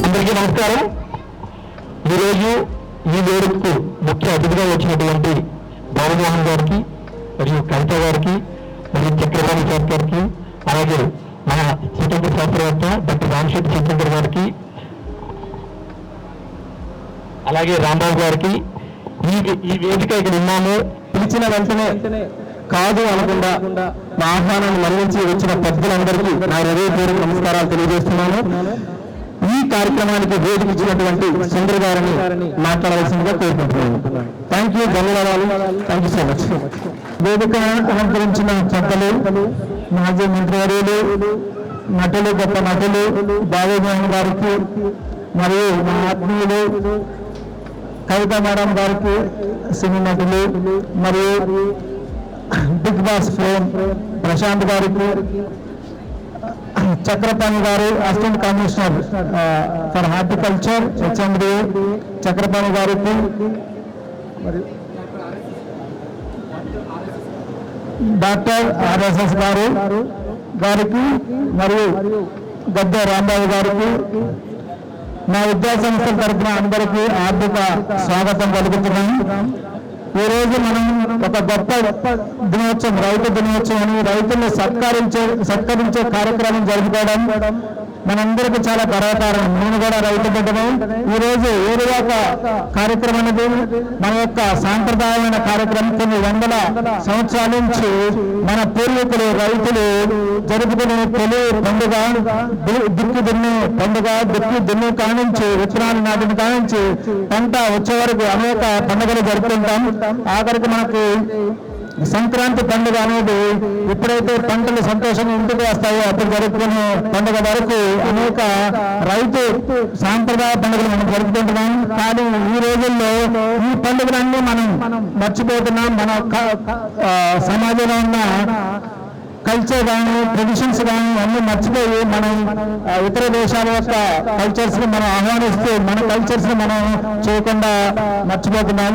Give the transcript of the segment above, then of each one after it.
అందరికీ నమస్కారం. ఈరోజు ఈ వేడుకకు ముఖ్య అతిథిగా వచ్చినటువంటి బాలమోహన్ గారికి మరియు కవిత గారికి మరియు చక్రపాణి సార్ గారికి, అలాగే మన స్వతంత్ర శాస్త్రవేత్త డాక్టర్ రామశెట్టి చంద్రశేఖర్ గారికి, అలాగే రాంబాబు గారికి ఈ వేదిక ఇక్కడ ఉన్నాము. పిలిచిన వెంటనే కాదు అనకుండా మా ఆహ్వానాన్ని మన్నించి వచ్చిన పెద్దలందరికీ నా హృదయపూర్వక నమస్కారాలు తెలియజేస్తున్నాను. ఈ కార్యక్రమానికి వేదిక ఇచ్చినటువంటి చంద్ర గారిని మాట్లాడవలసిందిగా కోరుకుంటున్నాను. థ్యాంక్ యూ, ధన్యవాదాలు. Thank you so much. వేదిక అలంకరించిన పెద్దలు, మాజీ మంత్రివర్యులు, నటులు, గొప్ప నటులు బాలమోహన్ గారికి మరియు మా ఆత్మీయులు కవిత మేడం గారికి, సినీ నటులు మరియు బిగ్ బాస్ ఫేమ్ ప్రశాంత్ గారికి, చక్రపాణి గారు assistant commissioner for horticulture HMD Chakrapani గారికి, డాక్టర్ ఆర్ఎస్ఎస్ గారికి మరియు గద్దె రాంబాబు గారికి, మా విద్యాసంస్థల తరఫున అందరికీ ఆర్థిక స్వాగతం పలుకుతున్నాం. ఈ రోజు మనం ఒక గొప్ప దినోత్సవం, రైతు దినోత్సవం అని రైతులను సత్కరించే కార్యక్రమం జరుపుకోవడం మనందరికీ చాలా గర్వకారణం. నేను కూడా రైతు బిడ్డను. ఈ రోజు ఏరువాక కార్యక్రమం అనేది మన యొక్క సాంప్రదాయమైన కార్యక్రమం. కొన్ని వందల సంవత్సరాల నుంచి మన పూర్వీకులు రైతులు జరుపుకునే తొలి పండుగ దుక్కి దున్నే పండుగ. దుక్కి దున్ను కానించి విత్తనాలు నాటిన కానించి పంట వచ్చే వరకు అనేక పండుగలు జరుపుకుంటాం. ఆఖరికి మనకు సంక్రాంతి పండుగ అనేది ఎప్పుడైతే పంటలు సంతోషంగా ఇంటికి వస్తాయో అప్పుడు జరుపుకునే పండుగ వరకు అనేక రైతు సాంప్రదాయ పండుగలు మనం జరుపుకుంటున్నాం. కానీ ఈ రోజుల్లో ఈ పండుగలన్నీ మనం మర్చిపోతున్నాం. మన సమాజంలో ఉన్న కల్చర్ కానీ ట్రెడిషన్స్ కానీ అన్ని మర్చిపోయి మనం ఇతర దేశాల యొక్క కల్చర్స్ ని మనం ఆహ్వానిస్తూ మన కల్చర్స్ ని మనం చేయకుండా మర్చిపోతున్నాం.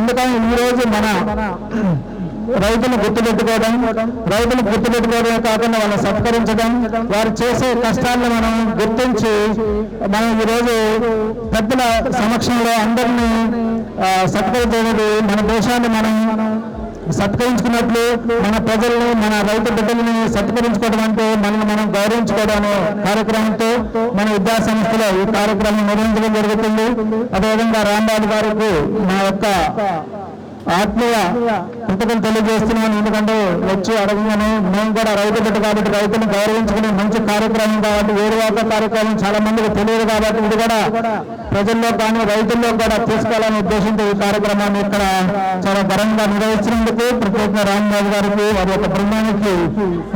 అందుకని ఈ రోజు మన రైతులు గుర్తుపెట్టుకోవడమే కాకుండా వాళ్ళని సత్కరించడం, వారు చేసే కష్టాలను మనం గుర్తించి మనం ఈరోజు పెద్దల సమక్షంలో అందరినీ సత్కరించేది మన దేశాన్ని మనం సత్కరించుకున్నట్లు, మన ప్రజల్ని, మన రైతు బిడ్డల్ని సత్కరించుకోవడం అంటే మనల్ని మనం గౌరవించుకోవడం అనే కార్యక్రమంతో మన విద్యా సంస్థలో ఈ కార్యక్రమం నిర్వహించడం జరుగుతుంది. అదేవిధంగా రాంబాబు గారికి మా యొక్క ఆత్మీయ కృతజ్ఞతలు తెలియజేస్తున్నాను. ఎందుకంటే వచ్చి అడగగానే మేము కూడా రైతు బిడ్డ కాబట్టి రైతులను గౌరవించుకునే మంచి కార్యక్రమం కాబట్టి, ఏరువాక కార్యక్రమం చాలా మందికి తెలియదు కాబట్టి ఇది కూడా ప్రజల్లో కానీ రైతుల్లో కూడా తీసుకోవాలనే ఉద్దేశంతో ఈ కార్యక్రమాన్ని ఇక్కడ చాలా ఘనంగా నిర్వహించినందుకు ప్రత్యేకంగా రాంబాబు గారికి వారి యొక్క బృందానికి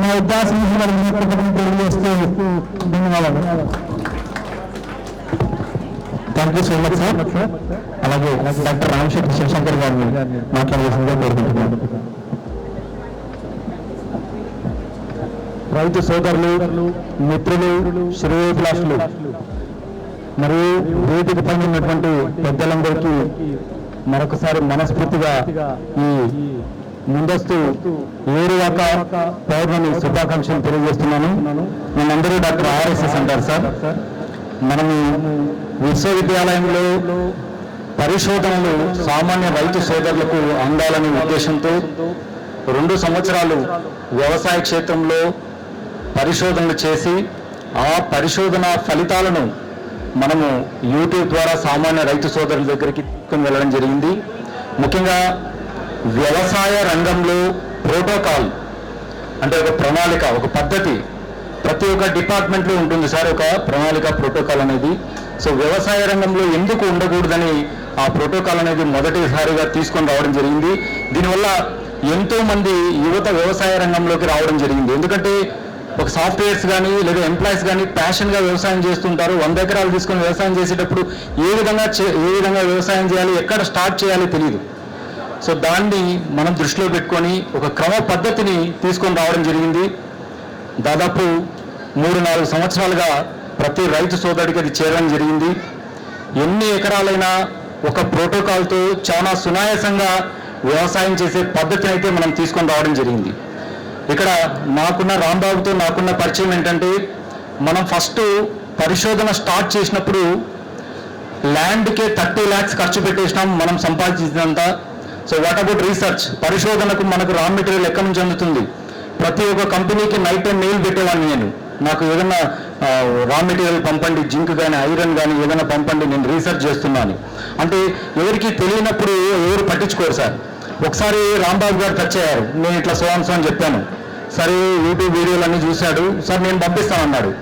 మా విద్యాసంస్థ కృతజ్ఞతలు తెలియజేస్తూ ధన్యవాదాలు. Thank you so much sir. అలాగే డాక్టర్ రామశెట్టి శివశంకర్ గారిని మాట్లాడాల్సిందిగా కోరుకుంటున్నాను. రైతు సోదరులు, మిత్రులు, శ్రేయోభిలాషులు మరియు వేదిక పైన ఉన్నటువంటి పెద్దలందరికీ మరొకసారి మనస్ఫూర్తిగా ఈ ముందస్తు ఏరువాక పౌర్ణమి శుభాకాంక్షలు తెలియజేస్తున్నాను. మనందరూ డాక్టర్ ఆర్ఎస్ఎస్ అంటారు సార్. మనము విశ్వవిద్యాలయంలో పరిశోధనలు సామాన్య రైతు సోదరులకు అందాలనే ఉద్దేశంతో 2 సంవత్సరాలు వ్యవసాయ క్షేత్రంలో పరిశోధనలు చేసి ఆ పరిశోధన ఫలితాలను మనము యూట్యూబ్ ద్వారా సామాన్య రైతు సోదరుల దగ్గరికి తీసుకుని వెళ్ళడం జరిగింది. ముఖ్యంగా వ్యవసాయ రంగంలో ప్రోటోకాల్ అంటే ఒక ప్రణాళిక, ఒక పద్ధతి ప్రతి ఒక్క డిపార్ట్మెంట్లో ఉంటుంది సార్, ఒక ప్రణాళిక, ప్రోటోకాల్ అనేది. సో వ్యవసాయ రంగంలో ఎందుకు ఉండకూడదని ఆ ప్రోటోకాల్ అనేది మొదటిసారిగా తీసుకొని రావడం జరిగింది. దీనివల్ల ఎంతో మంది యువత వ్యవసాయ రంగంలోకి రావడం జరిగింది. ఎందుకంటే ఒక సాఫ్ట్వేర్స్ కానీ లేదా ఎంప్లాయీస్ కానీ ప్యాషన్గా వ్యవసాయం చేస్తుంటారు. 100 ఎకరాలు తీసుకొని వ్యవసాయం చేసేటప్పుడు ఏ విధంగా వ్యవసాయం చేయాలి, ఎక్కడ స్టార్ట్ చేయాలో తెలియదు. సో దాన్ని మనం దృష్టిలో పెట్టుకొని ఒక క్రమ పద్ధతిని తీసుకొని రావడం జరిగింది. దాదాపు 3-4 సంవత్సరాలుగా ప్రతి రైతు సోదరుడికి అది చేరడం జరిగింది. ఎన్ని ఎకరాలైనా ఒక ప్రోటోకాల్తో చాలా సునాయాసంగా వ్యవసాయం చేసే పద్ధతిని అయితే మనం తీసుకొని రావడం జరిగింది. ఇక్కడ నాకున్న రాంబాబుతో నాకున్న పరిచయం ఏంటంటే, మనం ఫస్ట్ పరిశోధన స్టార్ట్ చేసినప్పుడు ల్యాండ్కే 30 lakhs ఖర్చు పెట్టేసినాం మనం సంపాదించినంత. So what about research? పరిశోధనకు మనకు రా మెటీరియల్ ఎక్కడి నుంచి అందుతుంది? ప్రతి ఒక్క కంపెనీకి నైట్ అండ్ మెయిల్ పెట్టేవాడిని నేను, నాకు ఏదైనా రా మెటీరియల్ పంపండి, జింక్ కానీ ఐరన్ కానీ ఏదైనా పంపండి, నేను రీసెర్చ్ చేస్తున్నాను. అంటే ఎవరికి తెలియనప్పుడు ఎవరు పట్టించుకోరు సార్. ఒకసారి రాంబాబు గారు టచ్ అయ్యారు, నేను ఇట్లా సోన్స్ అని చెప్పాను. సరే యూట్యూబ్ వీడియోలన్నీ చూశాడు, సార్ నేను పంపిస్తానన్నాడు.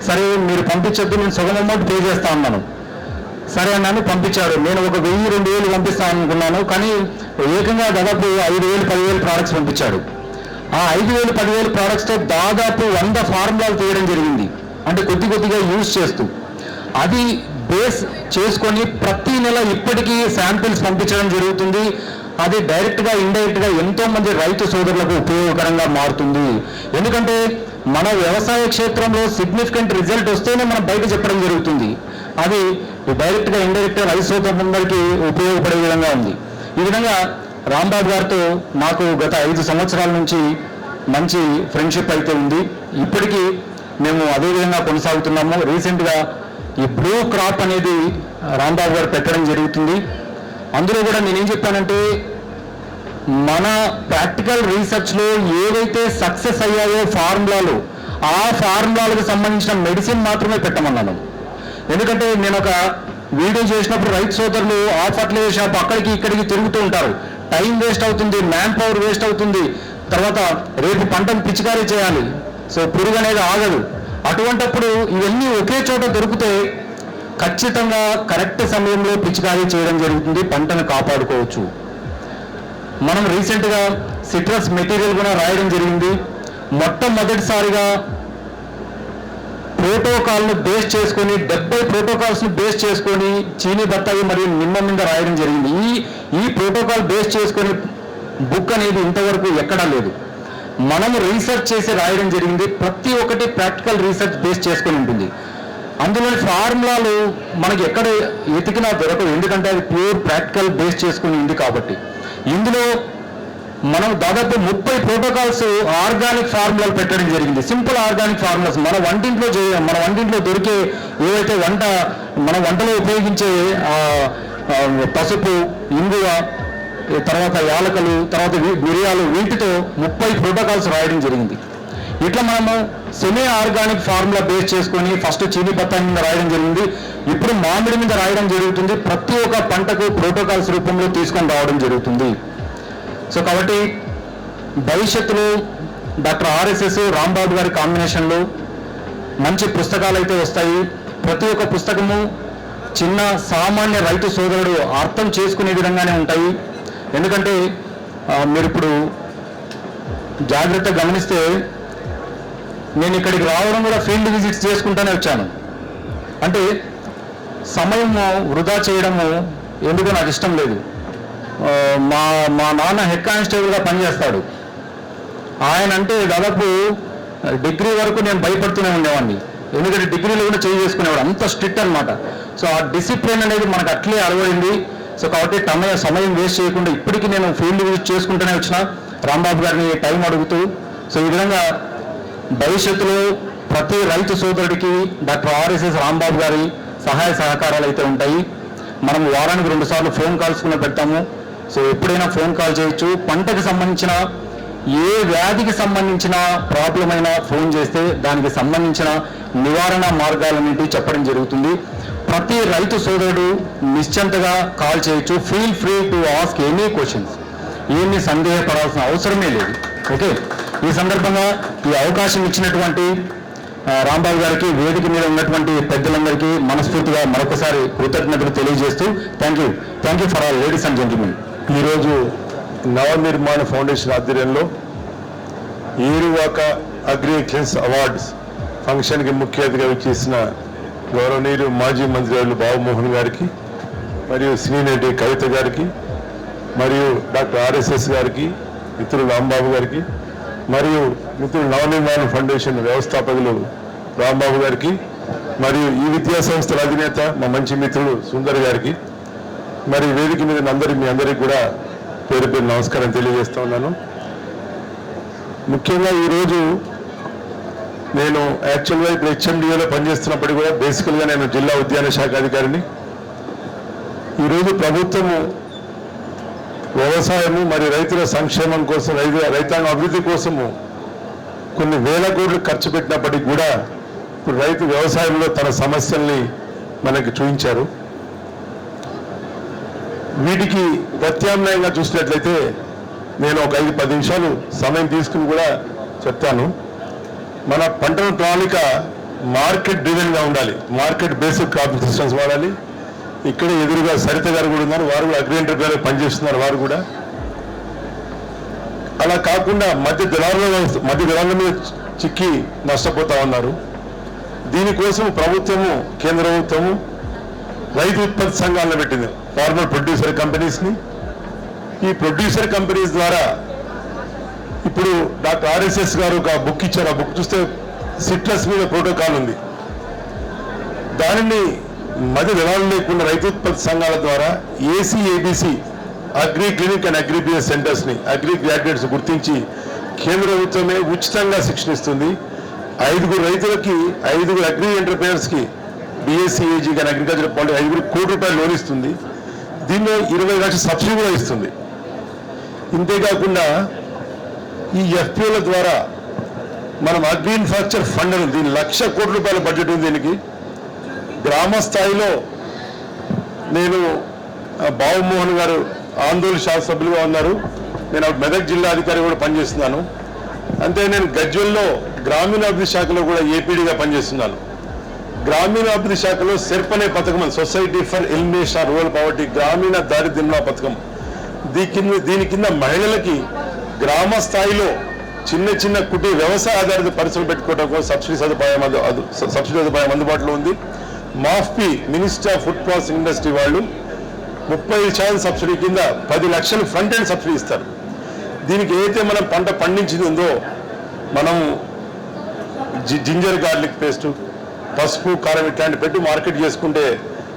సరే మీరు పంపించొద్దు, నేను సగం అమౌంట్ పే చేస్తా అన్నాను. సరే అన్నాను, పంపించాడు. నేను ఒక 1000-2000 పంపిస్తాను అనుకున్నాను, కానీ ఏకంగా దాదాపు 5000-10,000 ప్రోడక్ట్స్ పంపించాడు. ఆ 5000-10,000 ప్రోడక్ట్స్తో దాదాపు 100 ఫార్ములాలు తీయడం జరిగింది. అంటే కొద్దిగా యూజ్ చేస్తూ అది బేస్ చేసుకొని ప్రతి నెల ఇప్పటికీ శాంపిల్స్ పంపించడం జరుగుతుంది. అది డైరెక్ట్గా ఇండైరెక్ట్గా ఎంతోమంది రైతు సోదరులకు ఉపయోగకరంగా మారుతుంది. ఎందుకంటే మన వ్యవసాయ క్షేత్రంలో సిగ్నిఫికెంట్ రిజల్ట్ వస్తేనే మనం బయట చెప్పడం జరుగుతుంది. అది డైరెక్ట్గా ఇండైరెక్ట్గా రైతు సోదరులందరికీ ఉపయోగపడే విధంగా ఉంది. ఈ విధంగా రాంబాబు గారితో నాకు గత 5 సంవత్సరాల నుంచి మంచి ఫ్రెండ్షిప్ అయితే ఉంది. ఇప్పటికీ మేము అదే విధంగా కొనసాగుతున్నాము. రీసెంట్గా ఈ బ్లూ క్రాప్ అనేది రాంబాబు గారు పెట్టడం జరుగుతుంది. అందులో కూడా నేనేం చెప్పానంటే, మన ప్రాక్టికల్ రీసెర్చ్లో ఏవైతే సక్సెస్ అయ్యాయో ఫార్ములాలు, ఆ ఫార్ములాలకు సంబంధించిన మెడిసిన్ మాత్రమే పెట్టమన్నాను. ఎందుకంటే నేను ఒక వీడియో చేసినప్పుడు రైతు సోదరులు ఆ ఫర్టిలైజర్ షాప్ అక్కడికి ఇక్కడికి తిరుగుతూ ఉంటారు, టైం వేస్ట్ అవుతుంది, మ్యాన్ పవర్ వేస్ట్ అవుతుంది, తర్వాత రేపు పంటను పిచికారీ చేయాలి, సో పురుగు అనేది ఆగదు. అటువంటప్పుడు ఇవన్నీ ఒకే చోట దొరికితే ఖచ్చితంగా కరెక్ట్ సమయంలో పిచికారీ చేయడం జరుగుతుంది, పంటను కాపాడుకోవచ్చు. మనం రీసెంట్గా సిట్రస్ మెటీరియల్ కూడా రాయడం జరిగింది. మొట్టమొదటిసారిగా ప్రోటోకాల్ను బేస్ చేసుకొని 70 ప్రోటోకాల్స్ను బేస్ చేసుకొని చీనీ బత్తాయి మరియు నిమ్మ మీద రాయడం జరిగింది. ఈ ప్రోటోకాల్ బేస్ చేసుకొని బుక్ అనేది ఇంతవరకు ఎక్కడా లేదు. మనము రీసెర్చ్ చేసి రాయడం జరిగింది. ప్రతి ఒక్కటి ప్రాక్టికల్ రీసెర్చ్ బేస్ చేసుకొని ఉంటుంది. అందులోని ఫార్ములాలు మనకి ఎక్కడ ఎతికినా దొరకవు, ఎందుకంటే అది ప్యూర్ ప్రాక్టికల్ బేస్ చేసుకుని ఉంది కాబట్టి. ఇందులో మనం దాదాపు 30 ప్రోటోకాల్స్ ఆర్గానిక్ ఫార్ములాలు పెట్టడం జరిగింది. సింపుల్ ఆర్గానిక్ ఫార్ములాస్ మన వంటింట్లో దొరికే ఏవైతే మన వంటలో ఉపయోగించే పసుపు, ఇంగువ, తర్వాత యాలకలు, తర్వాత మిరియాలు, వీటితో 30 ప్రోటోకాల్స్ రాయడం జరిగింది. ఇట్లా మనము సెమీ ఆర్గానిక్ ఫార్ములా బేస్ చేసుకొని ఫస్ట్ చీనీ బత్తాయి మీద రాయడం జరిగింది, ఇప్పుడు మామిడి మీద రాయడం జరుగుతుంది. ప్రతి ఒక్క పంటకు ప్రోటోకాల్స్ రూపంలో తీసుకొని రావడం జరుగుతుంది. సో కాబట్టి భవిష్యత్తులో డాక్టర్ ఆర్ఎస్ఎస్ రాంబాబు గారి కాంబినేషన్లో మంచి పుస్తకాలు అయితే వస్తాయి. ప్రతి ఒక్క పుస్తకము చిన్న సామాన్య రైతు సోదరుడు అర్థం చేసుకునే విధంగానే ఉంటాయి. ఎందుకంటే మీరు ఇప్పుడు జాగ్రత్తగా గమనిస్తే, నేను ఇక్కడికి రావడం కూడా ఫీల్డ్ విజిట్స్ చేసుకుంటూనే వచ్చాను. అంటే సమయం వృధా చేయడము ఎందుకో నాకు ఇష్టం లేదు. మా నాన్న హెడ్ కానిస్టేబుల్గా పనిచేస్తాడు. ఆయన అంటే దాదాపు డిగ్రీ వరకు నేను భయపడుతూనే ఉండేవాడిని, ఎందుకంటే డిగ్రీలో కూడా చేంజ్ చేసుకునేవాడు, అంత స్ట్రిక్ట్ అనమాట. సో ఆ డిసిప్లిన్ అనేది మనకు అట్లే అలవడింది. సో కాబట్టి సమయం వేస్ట్ చేయకుండా ఇప్పటికీ నేను ఫీల్డ్ విజిట్ చేసుకుంటూనే వచ్చిన, రాంబాబు గారిని టైం అడుగుతూ. సో ఈ విధంగా భవిష్యత్తులో ప్రతి రైతు సోదరుడికి డాక్టర్ ఆర్ఎస్ఎస్ రాంబాబు గారి సహాయ సహకారాలు అయితే ఉంటాయి. మనం వారానికి 2 సార్లు ఫోన్ కాల్స్ కూడా పెడతాము. సో ఎప్పుడైనా ఫోన్ కాల్ చేయొచ్చు. పంటకు సంబంధించిన ఏ వ్యాధికి సంబంధించిన ప్రాబ్లం అయినా ఫోన్ చేస్తే దానికి సంబంధించిన నివారణ మార్గాలన్నింటి చెప్పడం జరుగుతుంది. ప్రతి రైతు సోదరుడు నిశ్చింతగా కాల్ చేయొచ్చు. Feel free to ask any questions. ఏమీ సందేహపడాల్సిన అవసరమే లేదు. ఓకే, ఈ సందర్భంగా ఈ అవకాశం ఇచ్చినటువంటి రాంబాబు గారికి, వేదిక మీద ఉన్నటువంటి పెద్దలందరికీ మనస్ఫూర్తిగా మరొకసారి కృతజ్ఞతలు తెలియజేస్తూ thank you for all ladies and gentlemen. ఈరోజు నవనిర్మాణ ఫౌండేషన్ ఆధ్వర్యంలో ఏరువాక అగ్రి ఎక్సలెన్స్ అవార్డ్స్ ఫంక్షన్కి ముఖ్య అతిథిగా వచ్చేసిన గౌరవనీయులు మాజీ మంత్రి బాబుమోహన్ గారికి, మరియు శ్రీనటి కవిత గారికి, మరియు డాక్టర్ ఆర్ఎస్ఎస్ గారికి, మిత్రులు రాంబాబు గారికి, మరియు మిత్రులు నవనిర్మాణ ఫౌండేషన్ వ్యవస్థాపకులు రాంబాబు గారికి, మరియు ఈ విద్యా సంస్థల అధినేత మా మంచి మిత్రుడు సుందర్ గారికి, మరి వేదిక మీద మీ అందరికీ కూడా పేరు పేరు నమస్కారం తెలియజేస్తూ ఉన్నాను. ముఖ్యంగా ఈరోజు నేను యాక్చువల్గా ఇప్పుడు హెచ్ఎండిఏలో పనిచేస్తున్నప్పటికీ కూడా బేసికల్గా నేను జిల్లా ఉద్యాన శాఖ అధికారిని. ఈరోజు ప్రభుత్వము వ్యవసాయము మరియు రైతుల సంక్షేమం కోసం రైతాంగ అభివృద్ధి కోసము కొన్ని వేల కోట్లు ఖర్చు పెట్టినప్పటికీ కూడా ఇప్పుడు రైతు వ్యవసాయంలో తన సమస్యల్ని మనకి చూపించారు. వీటికి ప్రత్యామ్నాయంగా చూసినట్లయితే నేను ఒక 5-10 నిమిషాలు సమయం తీసుకుని కూడా చెప్తాను. మన పంటల ప్రణాళిక మార్కెట్ డ్రివెన్గా ఉండాలి, మార్కెట్ బేస్డ్ క్రాప్ సిస్టమ్స్ వాడాలి. ఇక్కడే ఎదురుగా సరిత గారు కూడా ఉన్నారు, వారు కూడా అగ్రి ఎంటర్ప్రైజర్ పనిచేస్తున్నారు. వారు కూడా అలా కాకుండా మధ్య దళాల మీద చిక్కి నష్టపోతా ఉన్నారు. దీనికోసం ప్రభుత్వము, కేంద్ర ప్రభుత్వము రైతు ఉత్పత్తి సంఘాలను పెట్టింది, ఫార్మర్ ప్రొడ్యూసర్ కంపెనీస్ని. ఈ ప్రొడ్యూసర్ కంపెనీస్ ద్వారా ఇప్పుడు డాక్టర్ ఆర్ఎస్ఎస్ గారు ఒక బుక్ ఇచ్చారు. ఆ బుక్ చూస్తే సిట్రస్ మీద ప్రోటోకాల్ ఉంది. దానిని మధ్య దళాలు లేకుండా రైతు ఉత్పత్తి సంఘాల ద్వారా ACABC agri clinic and agri business సెంటర్స్ని అగ్రి గ్రాడ్యుయేట్స్ గుర్తించి కేంద్ర ప్రభుత్వమే ఉచితంగా శిక్షణ ఇస్తుంది. 5 రైతులకి 5 అగ్రి ఎంటర్ప్రైనర్స్కి బిఎస్సిఏజీ కానీ అగ్రికల్చర్ పాలిటీ 5 కోట్ల రూపాయలు లోన్ ఇస్తుంది. దీనిలో 20 లక్షల సబ్సిడీ కూడా ఇస్తుంది. ఇంతేకాకుండా ఈ ఎఫ్పిఓల ద్వారా మనం అగ్రి ఇన్ఫ్రాస్ట్రక్చర్ ఫండ్ అని, దీని 1,00,000 కోట్ల రూపాయల బడ్జెట్ ఉంది. దీనికి గ్రామ స్థాయిలో నేను బాబుమోహన్ గారు ఆందోళన శాసనసభ్యులుగా ఉన్నారు, నేను మెదక్ జిల్లా అధికారి కూడా పనిచేస్తున్నాను. అంతే నేను గజ్వెల్లో గ్రామీణాభివృద్ధి శాఖలో కూడా ఏపీడీగా పనిచేస్తున్నాను. గ్రామీణాభివృద్ధి శాఖలో సెర్ప్ అనే పథకం, society for elimination of rural poverty, గ్రామీణ దారిద్ర్యం పథకం. దీని కింద మహిళలకి గ్రామ స్థాయిలో చిన్న కుటీర వ్యవసాయ ఆధారిత పరిశ్రమలు పెట్టుకోవడం కోసం సబ్సిడీ సదుపాయం అందుబాటులో ఉంది. MoFPI minister of food processing industry వాళ్ళు 35% సబ్సిడీ కింద 10 లక్షలు ఫ్రంట్ ఎండ్ సబ్సిడీ ఇస్తారు. దీనికి ఏదైతే మనం పంట పండించింది ఉందో, మనం జింజర్ గార్లిక్ పేస్ట్, పసుపు, కారం ఇట్లాంటి పెట్టి మార్కెట్ చేసుకుంటే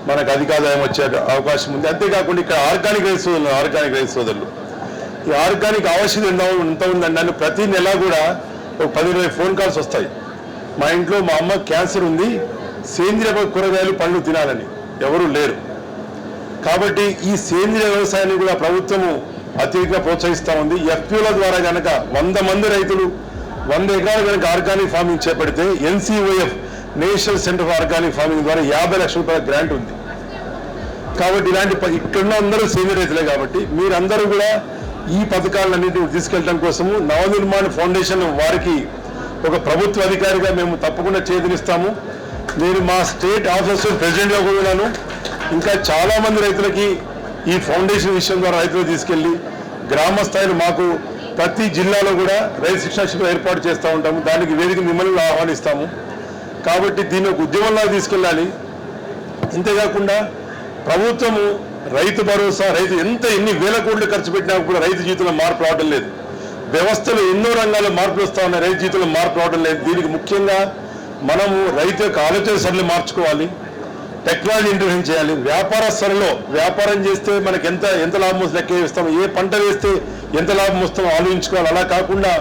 మనకు అధిక ఆదాయం వచ్చే అవకాశం ఉంది. అంతేకాకుండా ఇక్కడ ఆర్గానిక్ రైస్ సోదరులు ఈ ఆర్గానిక్ ఆవశ్యకత ఎంత ఉందంటే ప్రతి నెల కూడా ఒక 10-20 ఫోన్ కాల్స్ వస్తాయి. మా ఇంట్లో మా అమ్మ క్యాన్సర్ ఉంది, సేంద్రియ కూరగాయలు పండ్లు తినాలని ఎవరు లేరు. కాబట్టి ఈ సేంద్రియ వ్యవసాయాన్ని కూడా ప్రభుత్వము అతిగా ప్రోత్సహిస్తూ ఉంది. ఎఫ్పిఓల ద్వారా కనుక 100 మంది రైతులు 100 ఎకరాలు కనుక ఆర్గానిక్ ఫార్మింగ్ చేపడితే NCOF national centre for organic farming ద్వారా 50 లక్షల రూపాయల గ్రాంట్ ఉంది. కాబట్టి ఇలాంటి ఇక్కడున్న అందరూ సేంద్రియ రైతులే. కాబట్టి మీరందరూ కూడా ఈ పథకాలన్నింటినీ తీసుకెళ్ళడం కోసము నవనిర్మాణ ఫౌండేషన్ వారికి ఒక ప్రభుత్వ అధికారిగా మేము తప్పకుండా చేతునిస్తాము. నేను మా స్టేట్ ఆఫీసర్ ప్రెసిడెంట్గా కూడా ఉన్నాను. ఇంకా చాలామంది రైతులకి ఈ ఫౌండేషన్ విషయం ద్వారా రైతులు తీసుకెళ్ళి గ్రామ స్థాయిలో మాకు ప్రతి జిల్లాలో కూడా రైతు శిక్షణ శిబిరం ఏర్పాటు చేస్తూ ఉంటాము. దానికి వేదిక మిమ్మల్ని ఆహ్వానిస్తాము. కాబట్టి దీన్ని ఒక ఉద్యమంలా తీసుకెళ్ళాలి. ఇంతేకాకుండా ప్రభుత్వము రైతు భరోసా, ఎన్ని వేల కోట్లు ఖర్చు పెట్టినా కూడా రైతు జీవితంలో మార్పు రావడం లేదు. వ్యవస్థలో ఎన్నో రంగాల్లో మార్పులు వస్తూ ఉన్నాయి, రైతు జీవితంలో మార్పు రావడం లేదు. దీనికి ముఖ్యంగా మనము రైతు యొక్క ఆలోచన సరళి మార్చుకోవాలి, టెక్నాలజీ ఇంటర్వెన్షన్ చేయాలి. వ్యాపార స్థలంలో వ్యాపారం చేస్తే మనకి ఎంత లాభం వస్తుంది లెక్క వేస్తాం, ఏ పంట వేస్తే ఎంత లాభం వస్తామో ఆలోచించుకోవాలి. అలా కాకుండా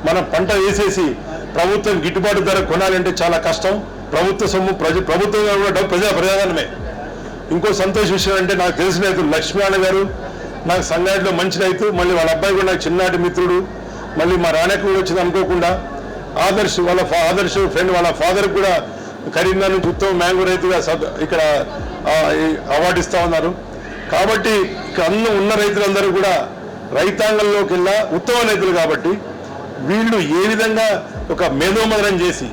మనం పంట వేసేసి ప్రభుత్వం గిట్టుబాటు ధర కొనాలంటే చాలా కష్టం. ప్రభుత్వ సొమ్ము ప్రభుత్వంగా కూడా ప్రజాధనమే. ఇంకో సంతోష విషయం అంటే నాకు తెలిసిన రైతు లక్ష్మీనారాయణ గారు నాకు సంగారెడ్డిలో మంచి రైతు, మళ్ళీ వాళ్ళ అబ్బాయి కూడా నాకు చిన్ననాటి మిత్రుడు, మళ్ళీ మా రాణకి కూడా వచ్చింది అనుకోకుండా. ఆదర్శ్ ఫ్రెండ్ వాళ్ళ ఫాదర్ కూడా కరీంనగర్ నుంచి ఉత్తమ మ్యాంగో రైతుగా ఇక్కడ అవార్డు ఇస్తా ఉన్నారు. కాబట్టి ఇక్కడ ఉన్న రైతులందరూ కూడా రైతాంగంలోకి వెళ్ళా ఉత్తమ రైతులు. కాబట్టి వీళ్ళు ఏ విధంగా ఒక మేధోమదనం చేసి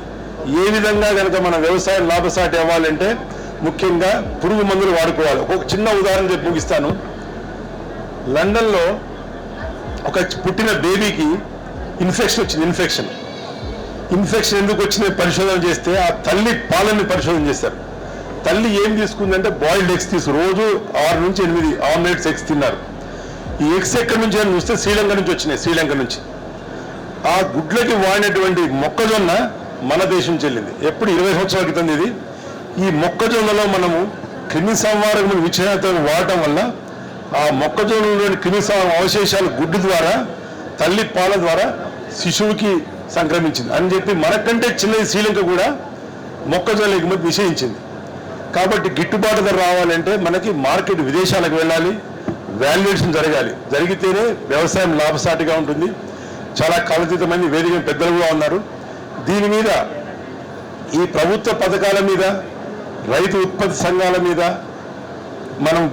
ఏ విధంగా కనుక మన వ్యవసాయం లాభసాటి అవ్వాలంటే ముఖ్యంగా పురుగు మందులు వాడుకోవాలి. ఒక చిన్న ఉదాహరణ చెప్పి ముగిస్తాను. లండన్లో ఒక పుట్టిన బేబీకి ఇన్ఫెక్షన్ వచ్చింది. ఇన్ఫెక్షన్ ఎందుకు వచ్చింది పరిశోధన చేస్తే ఆ తల్లి పాలని పరిశోధన చేశారు. తల్లి ఏం తీసుకుందంటే బాయిల్డ్ ఎగ్స్ రోజు 6 నుంచి 8 ఆమ్లెట్స్ ఎగ్స్ తిన్నారు. ఈ ఎగ్స్ ఎక్కడి నుంచి అని చూస్తే శ్రీలంక నుంచి వచ్చినాయి. శ్రీలంక నుంచి ఆ గుడ్లకి వాడినటువంటి మొక్కజొన్న మన దేశం చెల్లింది. ఎప్పుడు 20 సంవత్సరాల క్రితం ఇది. ఈ మొక్కజొన్నలో మనము క్రిమి సంహారకములు విచ్ఛిన్నతను వాడటం వల్ల ఆ మొక్కజొన్నలోని క్రిమి అవశేషాలు గుడ్డు ద్వారా తల్లి పాల ద్వారా శిశువుకి సంక్రమించింది అని చెప్పి మనకంటే చిన్నది శ్రీలంక కూడా మొక్కజొన్న ఎగుమతి నిషేధించింది. కాబట్టి గిట్టుబాటు ధర రావాలంటే మనకి మార్కెట్ విదేశాలకు వెళ్ళాలి, వాల్యుయేషన్ జరగాలి. జరిగితేనే వ్యవసాయం లాభసాటిగా ఉంటుంది. చాలా కాలతీతమైన వేదిక పెద్దలు కూడా ఉన్నారు. దీని మీద ఈ ప్రభుత్వ పథకాల మీద, రైతు ఉత్పత్తి సంఘాల మీద మనం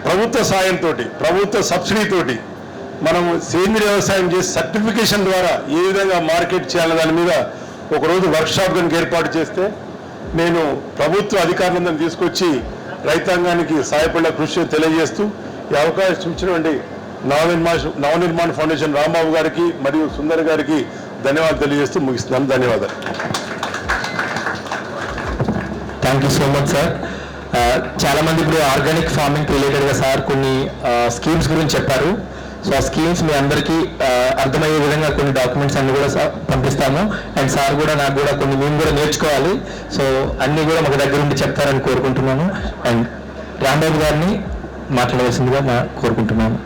ప్రభుత్వ సాయంతో, ప్రభుత్వ సబ్సిడీతోటి మనం సేంద్రీయ వ్యవసాయం చేసి సర్టిఫికేషన్ ద్వారా ఏ విధంగా మార్కెట్ చేయాలనే దాని మీద ఒకరోజు వర్క్షాప్ కనుక ఏర్పాటు చేస్తే నేను ప్రభుత్వ అధికారులందరినీ తీసుకొచ్చి రైతాంగానికి సహాయపడే కృషి తెలియజేస్తూ ఈ అవకాశం ఇచ్చినటువంటి నవనిర్మాణ ఫౌండేషన్ రాంబాబు గారికి మరియు సుందర్ గారికి ధన్యవాదాలు తెలియజేస్తూ ముగిస్తున్నాను. ధన్యవాదాలు. Thank you so much sir. చాలా మంది ఇప్పుడు ఆర్గానిక్ ఫార్మింగ్ రిలేటెడ్గా సార్ కొన్ని స్కీమ్స్ గురించి చెప్పారు. సో ఆ స్కీమ్స్ మీ అందరికీ అర్థమయ్యే విధంగా కొన్ని డాక్యుమెంట్స్ అన్ని కూడా పంపిస్తాము. అండ్ సార్ కూడా నాకు కూడా కొన్ని మేము కూడా నేర్చుకోవాలి. సో అన్నీ కూడా మాకు దగ్గర ఉండి చెప్తారని కోరుకుంటున్నాను. అండ్ రాంబాబు గారిని మాట్లాడవలసిందిగా కోరుకుంటున్నాను.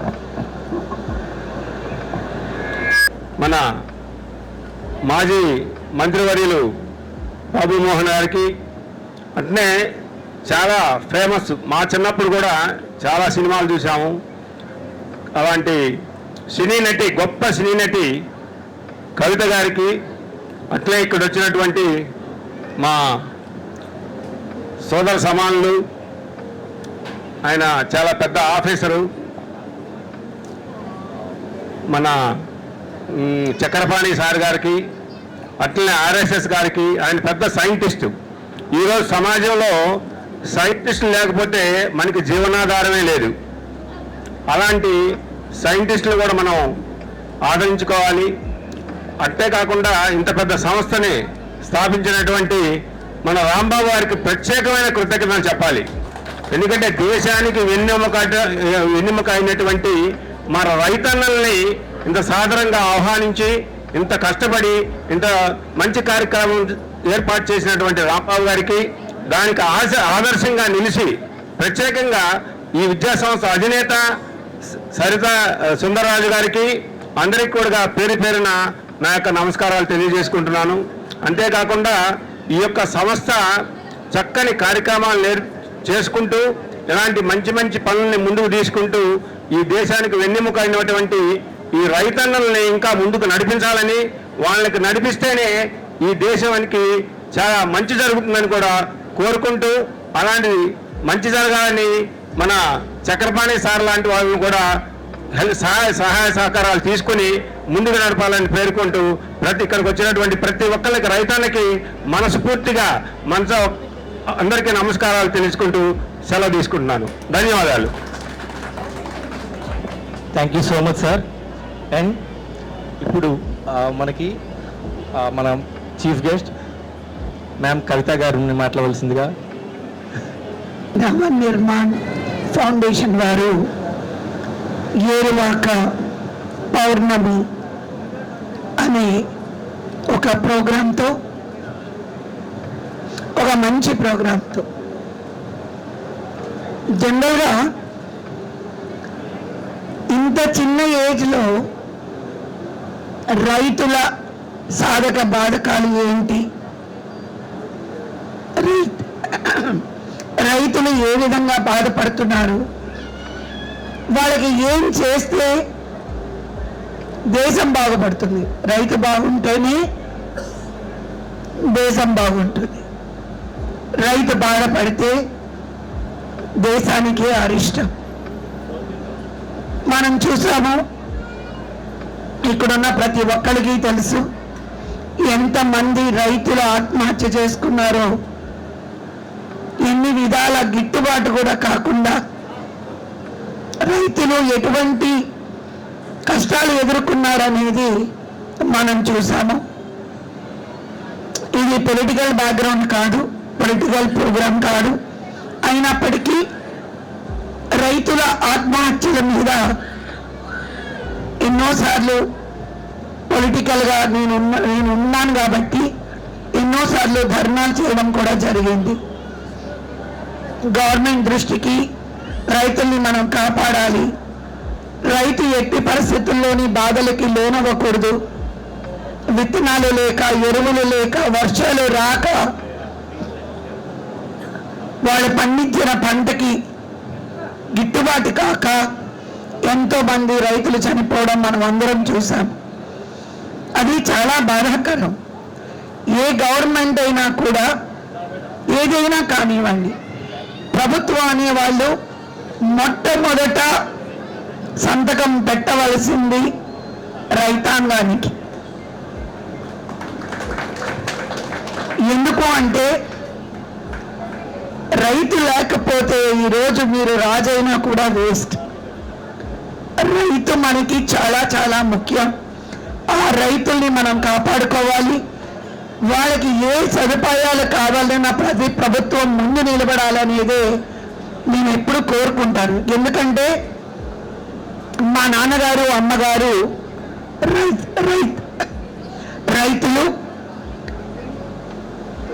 మన మాజీ మంత్రివర్యులు బాబు మోహన్ గారికి అట్నే చాలా ఫేమస్, మా చిన్నప్పుడు కూడా చాలా సినిమాలు చూసాము. అలాంటి సినీ నటి, గొప్ప సినీ నటి కవిత గారికి, అట్లే ఇక్కడ వచ్చినటువంటి మా సోదర సమానులు, ఆయన చాలా పెద్ద ఆఫీసరు, మన చక్రపాణి సార్ గారికి, అట్లనే ఆర్ఎస్ఎస్ గారికి, ఆయన పెద్ద సైంటిస్టు. ఈరోజు సమాజంలో సైంటిస్టులు లేకపోతే మనకి జీవనాధారమే లేదు. అలాంటి సైంటిస్టులు కూడా మనం ఆదరించుకోవాలి. అంతేకాకుండా ఇంత పెద్ద సంస్థని స్థాపించినటువంటి మన రాంబాబు గారికి ప్రత్యేకమైన కృతజ్ఞతలు చెప్పాలి. ఎందుకంటే దేశానికి వెన్నెముక అయినటువంటి మన రైతన్నల్ని ఇంత సాదరంగా ఆహ్వానించి, ఇంత కష్టపడి, ఇంత మంచి కార్యక్రమం ఏర్పాటు చేసినటువంటి రాంబాబు గారికి, దానికి ఆదర్శంగా నిలిచి ప్రత్యేకంగా ఈ విద్యా సంస్థ అధినేత సరిత సుందరరాజు గారికి అందరికీ కూడా పేరు పేరున నా యొక్క నమస్కారాలు తెలియజేసుకుంటున్నాను. అంతేకాకుండా ఈ యొక్క సంస్థ చక్కని కార్యక్రమాలు చేసుకుంటూ, ఇలాంటి మంచి మంచి పనుల్ని ముందుకు తీసుకుంటూ ఈ దేశానికి వెన్నెముక అయినటువంటి ఈ రైతన్నల్ని ఇంకా ముందుకు నడిపించాలని, వాళ్ళకి నడిపిస్తేనే ఈ దేశానికి చాలా మంచి జరుగుతుందని కూడా కోరుకుంటూ, అలాంటి మంచి జరగాలని మన చక్రపాణి సార్ లాంటి వాళ్ళని కూడా సహాయ సహకారాలు తీసుకుని ముందుకు నడపాలని పేర్కొంటూ, ఇక్కడికి వచ్చినటువంటి ప్రతి ఒక్కరికి రైతానికి మనస్ఫూర్తిగా అందరికీ నమస్కారాలు తెలుసుకుంటూ సెలవు తీసుకుంటున్నాను. ధన్యవాదాలు. Thank you so much sir. And ఇప్పుడు మనకి మన చీఫ్ గెస్ట్ మ్యామ్ కవిత గారిని మాట్లాడవలసిందిగా. నవనిర్మాణ్ ఫౌండేషన్ వారు ఏరువాక పౌర్ణమి అనే ఒక ప్రోగ్రాంతో, ఒక మంచి ప్రోగ్రాంతో, జనరల్గా ఇంత చిన్న ఏజ్లో రైతుల సాధక బాధకాలు ఏంటి, రైతులు ఏ విధంగా బాధపడుతున్నారు, వాళ్ళకి ఏం చేస్తే దేశం బాగుపడుతుంది, రైతు బాగుంటేనే దేశం బాగుంటుంది, రైతు బాధపడితే దేశానికి అరిష్టం. మనం చూసాము, ఇక్కడున్న ప్రతి ఒక్కరికి తెలుసు ఎంతమంది రైతులు ఆత్మహత్య చేసుకున్నారో, ఎన్ని విధాల గిట్టుబాటు కూడా కాకుండా రైతులు ఎటువంటి కష్టాలు ఎదుర్కొన్నారనేది మనం చూసాము. ఇది పొలిటికల్ బ్యాక్గ్రౌండ్ కాదు, పొలిటికల్ ప్రోగ్రాం కాదు. అయినప్పటికీ రైతుల ఆత్మహత్యల మీద ఎన్నోసార్లు పొలిటికల్గా నేనున్నాను కాబట్టి ఎన్నోసార్లు ధర్నాలు చేయడం కూడా జరిగింది. గవర్నమెంట్ దృష్టికి రైతుల్ని మనం కాపాడాలి, రైతు ఎట్టి పరిస్థితుల్లోని బాధలకి లోనవ్వకూడదు, విత్తనాలు లేక, ఎరువులు లేక, వర్షాలు రాక వాళ్ళు పండించిన పంటకి గిట్టుబాటు కాక ఎంతో మంది రైతులు చనిపోవడం మనం అందరం చూసాం. అది చాలా బాధాకరం. ఏ గవర్నమెంట్ అయినా కూడా ఏదైనా కానివ్వండి, ప్రభుత్వం అనేవాళ్ళు మొట్టమొదట సంతకం పెట్టవలసింది రైతాంగానికి. ఎందుకు అంటే రైతు లేకపోతే ఈరోజు మీరు రాజైనా కూడా వేస్ట్. రైతు మనకి చాలా చాలా ముఖ్యం. ఆ రైతుల్ని మనం కాపాడుకోవాలి. వాళ్ళకి ఏ సదుపాయాలు కావాలన్నా ప్రతి ప్రభుత్వం ముందు నిలబడాలనేదే నేను ఎప్పుడు కోరుకుంటాను. ఎందుకంటే మా నాన్నగారు, అమ్మగారు రైతులు.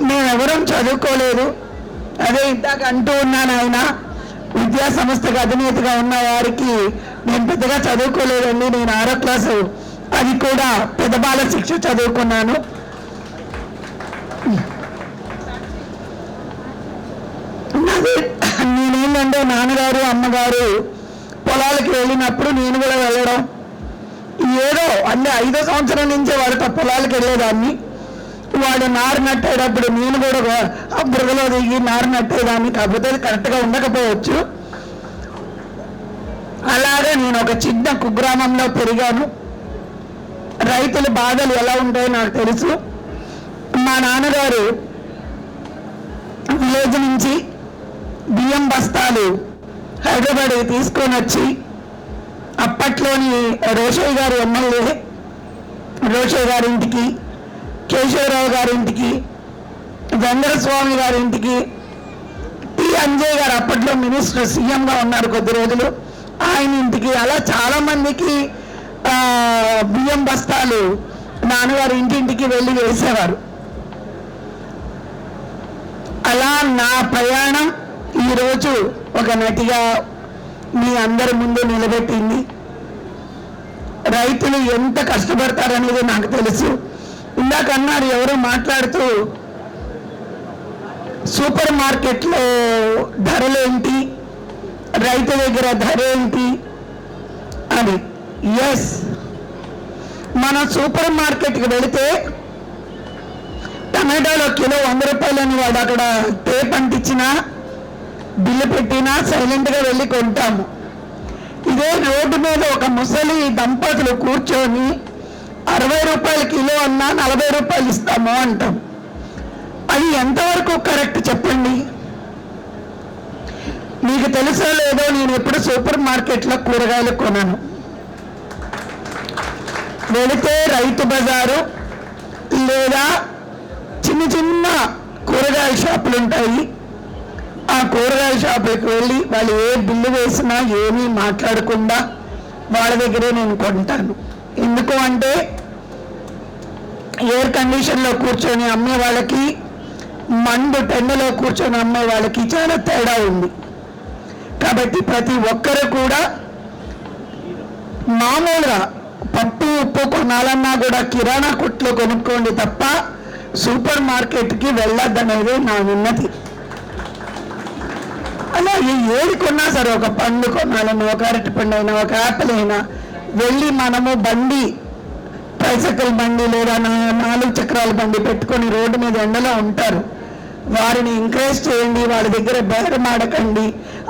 మేమెవరం చదువుకోలేదు. అదే ఇందాక అంటూ ఉన్నాను, ఆయన విద్యా సంస్థకు అధినేతగా ఉన్న వారికి నేను పెద్దగా చదువుకోలేదండి. నేను 6వ క్లాసు, అది కూడా పెద్దబాల శిక్ష చదువుకున్నాను. నేనేంటంటే నాన్నగారు, అమ్మగారు పొలాలకు వెళ్ళినప్పుడు నేను కూడా వెళ్ళడం, ఏదో అన్నీ 5వ సంవత్సరం నుంచే వాడితో పొలాలకు వెళ్ళేదాన్ని. వాడు నారు నట్టేటప్పుడు నేను కూడా ఆ బురదలో దిగి నారు నట్టేదాన్ని. కాకపోతే అది కరెక్ట్గా ఉండకపోవచ్చు. అలాగే నేను ఒక చిన్న కుగ్రామంలో పెరిగాను. రైతుల బాధలు ఎలా ఉంటాయో నాకు తెలుసు. మా నాన్నగారు విలేజ్ నుంచి బియ్యం బస్తాలు హైదరాబాద్ తీసుకొని వచ్చి అప్పట్లోని రోషయ్య గారు ఎమ్మెల్యే రోషయ్య గారింటికి, కేశవరావు గారింటికి, వెంకటస్వామి గారింటికి, టి అంజయ్ గారు అప్పట్లో మినిస్టర్ సీఎంగా ఉన్నారు కొద్ది రోజులు, ఆయన ఇంటికి, అలా చాలా మందికి బియ్యం బస్తాలు నాన్నగారు ఇంటింటికి వెళ్ళి వేసేవారు. అలా నా ప్రయాణం ఈరోజు ఒక నటిగా మీ అందరి ముందు నిలబెట్టింది. రైతులు ఎంత కష్టపడతారనేది నాకు తెలుసు. ఇందాక అన్నారు ఎవరో మాట్లాడుతూ సూపర్ మార్కెట్లో ధరలేంటి, రైతు దగ్గర ధర ఏంటి అని. ఎస్, మనం సూపర్ మార్కెట్కి వెళితే టమాటాలో కిలో 100 రూపాయలని వాడు అక్కడ టేప్ అంటించినా బిల్లు పెట్టినా సైలెంట్గా వెళ్ళి కొంటాము. ఇదే రోడ్డు మీద ఒక ముసలి దంపతులు కూర్చొని 60 రూపాయల కిలో అన్నా 40 రూపాయలు ఇస్తాము అంటాం. అది ఎంతవరకు కరెక్ట్ చెప్పండి? మీకు తెలుసో లేదో, నేను ఎప్పుడు సూపర్ మార్కెట్లో కూరగాయలు కొనను. వెళితే రైతు బజారు లేదా చిన్న చిన్న కూరగాయల షాపులు ఉంటాయి. ఆ కూరగాయల షాపులకు వెళ్ళి వాళ్ళు ఏ బిల్లు వేసినా ఏమీ మాట్లాడకుండా వాళ్ళ దగ్గరే నేను కొంటాను. ఎందుకు అంటే ఎయిర్ కండిషన్లో కూర్చొని అమ్మే వాళ్ళకి, మండు టెండలో కూర్చొని అమ్మే వాళ్ళకి చాలా తేడా ఉంది. కాబట్టి ప్రతి ఒక్కరు కూడా మామూలుగా పప్పు ఉప్పు కొనాలన్నా కూడా కిరాణా కొట్లో కొనుక్కోండి తప్ప సూపర్ మార్కెట్కి వెళ్ళొద్దనేది నా విన్నతి. అలాగే ఏది కొన్నా సరే, ఒక పండు కొనాలన్నా, ఒక అరటి పండు అయినా, ఒక యాపిల్ అయినా వెళ్ళి మనము బండి, ట్రైసైకిల్ బండి లేదా 4 చక్రాల బండి పెట్టుకొని రోడ్డు మీద ఎండలో ఉంటారు, వారిని ఎంకరేజ్ చేయండి. వాళ్ళ దగ్గర బేరం ఆడకండి.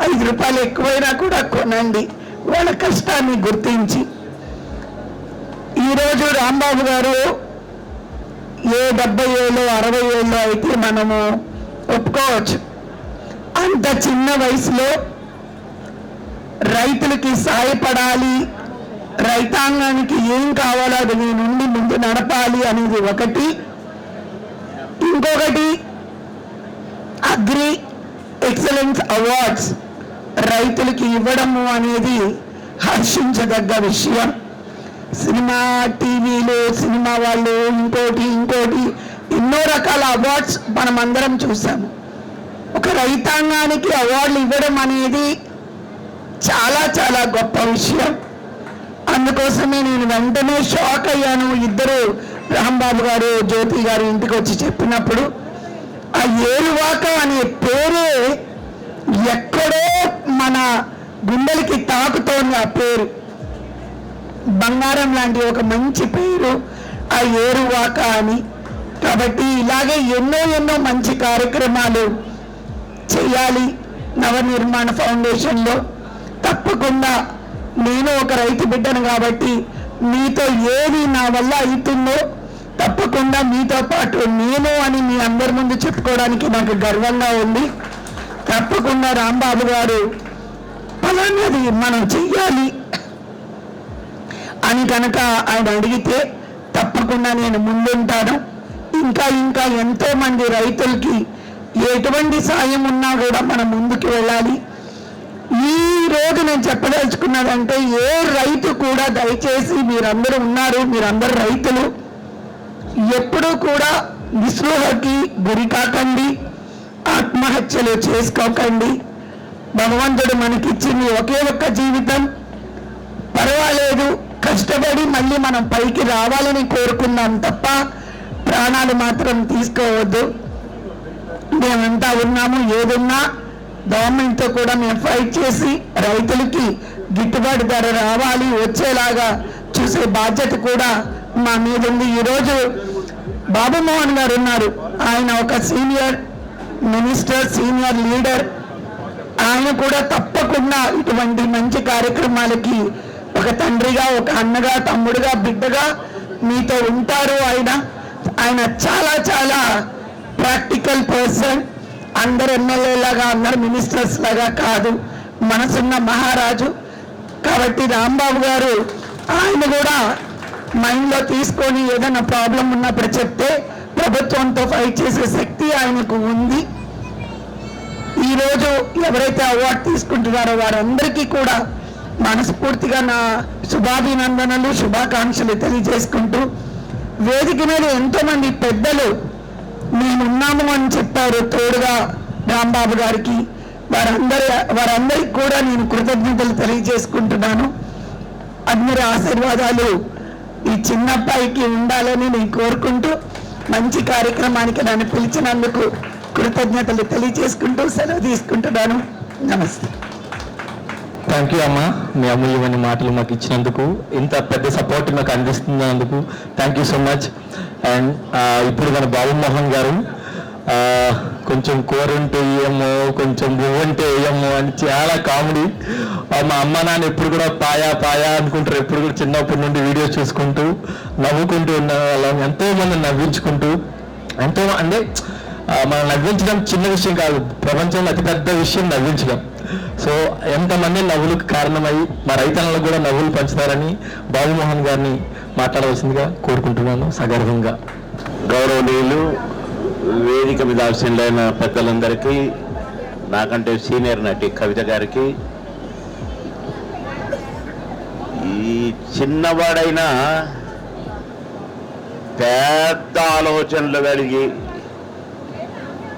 5 రూపాయలు ఎక్కువైనా కూడా కొనండి, వాళ్ళ కష్టాన్ని గుర్తించి. ఈరోజు రాంబాబు గారు ఏ 70 ఏళ్ళు 60 ఏళ్ళు అయితే మనము ఒప్పుకోవచ్చు. అంత చిన్న వయసులో రైతులకి సాయపడాలి, రైతాంగానికి ఏం కావాలో అది మీ నుండి ముందు నడపాలి అనేది ఒకటి. ఇంకొకటి అగ్రి ఎక్సలెన్స్ అవార్డ్స్ రైతులకి ఇవ్వడము అనేది హర్షించదగ్గ విషయం. సినిమా, టీవీలు, సినిమా వాళ్ళు ఇంకోటి ఎన్నో రకాల అవార్డ్స్ మనం అందరం చూసాము. ఒక రైతాంగానికి అవార్డులు ఇవ్వడం అనేది చాలా చాలా గొప్ప విషయం. అందుకోసమే నేను వెంటనే షాక్ అయ్యాను. 2 రాంబాబు గారు జ్యోతి గారు ఇంటికి వచ్చి చెప్పినప్పుడు ఆ ఏరువాక అనే పేరే ఎక్కడో మన గుండెలకి తాకుతోంది. ఆ పేరు బంగారం లాంటి ఒక మంచి పేరు ఆ ఏరువాక అని. కాబట్టి ఇలాగే ఎన్నో మంచి కార్యక్రమాలు చేయాలి నవనిర్మాణ ఫౌండేషన్లో. తప్పకుండా నేను ఒక రైతు బిడ్డను కాబట్టి మీతో ఏది నా వల్ల అవుతుందో తప్పకుండా మీతో పాటు నేను అని మీ అందరి ముందు చెప్పుకోవడానికి నాకు గర్వంగా ఉంది. తప్పకుండా రాంబాబు గారు ఫలానాది మనం చెయ్యాలి అని కనుక ఆయన అడిగితే తప్పకుండా నేను ముందుంటాను. ఇంకా ఎంతో మంది రైతులకి ఎటువంటి సాయం ఉన్నా కూడా మనం ముందుకు వెళ్ళాలి. ఈ రోజు నేను చెప్పదలుచుకున్నదంటే ఏ రైతు కూడా దయచేసి మీరందరూ ఉన్నారు, మీరందరూ రైతులు, ఎప్పుడూ కూడా నిస్పృహకి గురి కాకండి, ఆత్మహత్యలు చేసుకోకండి. భగవంతుడు మనకిచ్చింది ఒకే ఒక్క జీవితం. పర్వాలేదు, కష్టపడి మళ్ళీ మనం పైకి రావాలని కోరుకుందాం తప్ప ప్రాణాలు మాత్రం తీసుకోవద్దు. మేమంతా ఉన్నాము, ఏదున్నా గవర్నమెంట్తో కూడా మేము ఫైట్ చేసి రైతులకి గిట్టుబాటు ధర రావాలి, వచ్చేలాగా చూసే బాధ్యత కూడా మా మీద ఉంది. ఈరోజు బాబు మోహన్ గారు ఉన్నారు, ఆయన ఒక సీనియర్ మినిస్టర్, సీనియర్ లీడర్. ఆయన కూడా తప్పకుండా ఇటువంటి మంచి కార్యక్రమాలకి ఒక తండ్రిగా, ఒక అన్నగా, తమ్ముడుగా, బిడ్డగా మీతో ఉంటారు. ఆయన చాలా ప్రాక్టికల్ పర్సన్. అందరు ఎమ్మెల్యే లాగా, అందరు మినిస్టర్స్ లాగా కాదు, మనసున్న మహారాజు. కాబట్టి రాంబాబు గారు ఆయన కూడా మైండ్లో తీసుకొని ఏదైనా ప్రాబ్లం ఉన్నప్పుడు చెప్తే ప్రభుత్వంతో ఫైట్ చేసే శక్తి ఆయనకు ఉంది. ఈరోజు ఎవరైతే అవార్డు తీసుకుంటున్నారో వారందరికీ కూడా మనస్ఫూర్తిగా నా శుభాభినందనలు, శుభాకాంక్షలు తెలియజేసుకుంటూ, వేదిక మీద ఎంతోమంది పెద్దలు మేమున్నాము అని చెప్పారు తోడుగా రాంబాబు గారికి. వారందరికి కూడా నేను కృతజ్ఞతలు తెలియజేసుకుంటున్నాను. అందరి ఆశీర్వాదాలు ఈ చిన్నబ్బాయికి ఉండాలని నేను కోరుకుంటూ మంచి కార్యక్రమానికి నన్ను పిలిచినందుకు కృతజ్ఞతలు తెలియజేసుకుంటూ సెలవు తీసుకుంటున్నాను. నమస్తే. థ్యాంక్ యూ అమ్మా, మీ అమూల్యమైన మాటలు మాకు ఇచ్చినందుకు, ఇంత పెద్ద సపోర్ట్ మాకు అందిస్తున్నందుకు thank you so much. And ఇప్పుడు మన బాబు మోహన్ గారు కొంచెం కూర ఉంటే వేయము, కొంచెం బువ్వు ఉంటే వేయము అని చాలా కామెడీ. మా అమ్మ నాన్న ఎప్పుడు కూడా పాయా అనుకుంటారు, ఎప్పుడు కూడా చిన్నప్పటి నుండి వీడియోస్ చూసుకుంటూ నవ్వుకుంటూ ఉన్న వాళ్ళని ఎంతోమంది నవ్వించుకుంటూ, అంటే మనం నవ్వించడం చిన్న విషయం కాదు, ప్రపంచంలో అతిపెద్ద విషయం నవ్వించడం. సో ఎంతమంది నవ్వులకు కారణమై మా రైతన్నలకు కూడా నవ్వులు పంచుతారని బాబు మోహన్ గారిని మాట్లాడవలసిందిగా కోరుకుంటున్నాను సగర్వంగా. గౌరవనీయులు, వేదిక మీద ఆశీనులైన పెద్దలందరికీ, నాకంటే సీనియర్ నటి కవిత గారికి, ఈ చిన్నవాడైనా పెద్ద ఆలోచనలు కలిగి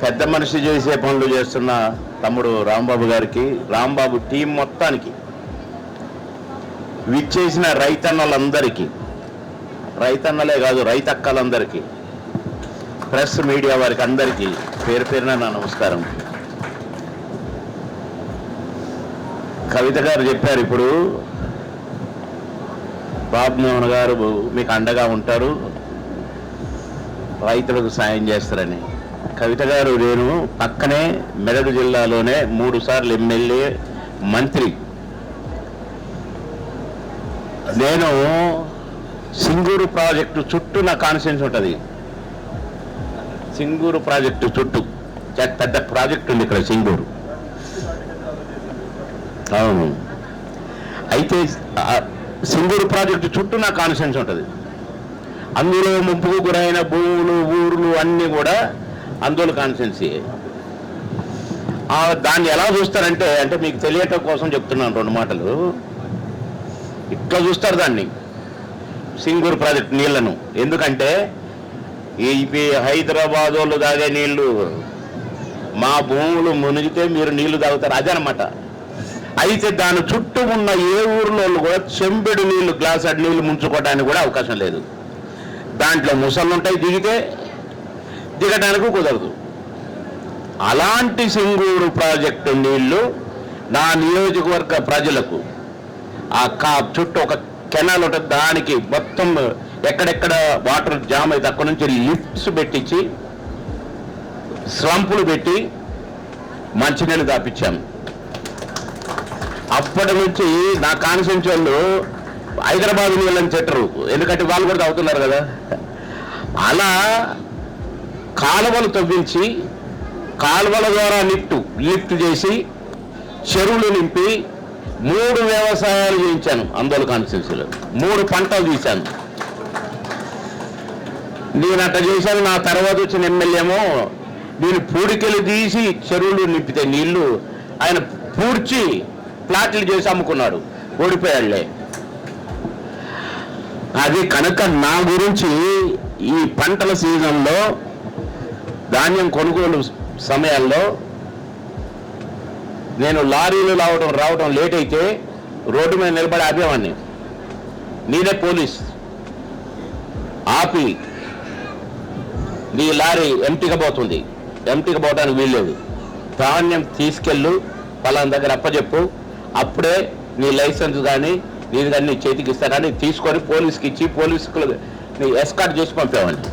పెద్ద మనిషి చేసే పనులు చేస్తున్న తమ్ముడు రాంబాబు గారికి, రాంబాబు టీం మొత్తానికి, విచ్చేసిన రైతన్నలందరికీ, రైతన్నలే కాదు రైతక్కలందరికీ, ప్రెస్ మీడియా వారికి అందరికీ పేరు పేరున నా నమస్కారం. కవిత గారు చెప్పారు ఇప్పుడు, బాబు మోహన్ గారు మీకు అండగా ఉంటారు, రైతులకు సాయం చేస్తారని. కవిత గారు, నేను పక్కనే మెదక్ జిల్లాలోనే 3 సార్లు ఎమ్మెల్యే, మంత్రి. నేను సింగూరు ప్రాజెక్టు చుట్టూ నా కాన్స్టిట్యూన్సీ ఉంటుంది. సింగూరు ప్రాజెక్టు చుట్టూ పెద్ద ప్రాజెక్టు ఉంది ఇక్కడ సింగూరు. అవును, అయితే సింగూరు ప్రాజెక్టు చుట్టూ నా కాన్స్టిట్యూన్సీ ఉంటుంది. అందులో ముంపుకు గురైన భూములు, ఊర్లు అన్నీ కూడా అందులో కాన్స్టిట్యూన్సీ. దాన్ని ఎలా చూస్తారంటే, అంటే మీకు తెలియటం కోసం చెప్తున్నాను 2 మాటలు. ఇట్లా చూస్తారు దాన్ని, సింగూరు ప్రాజెక్టు నీళ్లను. ఎందుకంటే ఈ హైదరాబాద్ వాళ్ళు తాగే నీళ్లు మా భూములు మునిగితే మీరు నీళ్లు తాగుతారు, అదనమాట. అయితే దాని చుట్టూ ఉన్న ఏ ఊర్లో కూడా చెంబెడు నీళ్లు, గ్లాస్ నీళ్లు ముంచుకోవడానికి కూడా అవకాశం లేదు. దాంట్లో ముసళ్ళు ఉంటాయి, దిగడానికి కుదరదు. అలాంటి సింగూరు ప్రాజెక్టు నీళ్లు నా నియోజకవర్గ ప్రజలకు చుట్టూ ఒక కెనాల్ ఉంటుంది, దానికి మొత్తం ఎక్కడెక్కడ వాటర్ జామ్ అయితే అక్కడ నుంచి లిఫ్ట్స్ పెట్టించి స్లంపులు పెట్టి మంచినీళ్ళు దాపించాము. అప్పటి నుంచి నా కాన్స్టిట్యూన్సీ వాళ్ళు హైదరాబాద్ నీళ్ళని చెట్టరు, ఎందుకంటే వాళ్ళు కూడా తాగుతున్నారు కదా. అలా కాలువలు తవ్వించి కాలువల ద్వారా లిఫ్ట్ చేసి చెరువులు నింపి 3 వ్యవసాయాలు చేయించాను. ఆందోళన కాన్స్టిట్యూన్సీలో 3 పంటలు తీశాను. నేను అట్లా చేశాను. నా తర్వాత వచ్చిన ఎమ్మెల్యేమో నేను పూడికెళ్ళి తీసి చెరువులు నింపితే నీళ్లు ఆయన పూడ్చి ప్లాట్లు చేసి అమ్ముకున్నాడు, ఓడిపోయాడులే. అది కనుక నా గురించి ఈ పంటల సీజన్లో ధాన్యం కొనుగోలు సమయాల్లో నేను లారీలు రావడం లేట్ అయితే రోడ్డు మీద నిలబడి ఆపేవాడిని. నేనే పోలీస్ ఆపి, నీ లారీ ఎంటీగా పోవడానికి వీల్లేదు, ధాన్యం తీసుకెళ్ళు పలానా దగ్గర అప్పచెప్పు, అప్పుడే నీ లైసెన్స్ కానీ నీది కానీ నీ చేతికి ఇస్తారని తీసుకొని పోలీస్కి ఇచ్చి పోలీసుకు నీ ఎస్కార్ట్ చేసి పంపేవాడిని.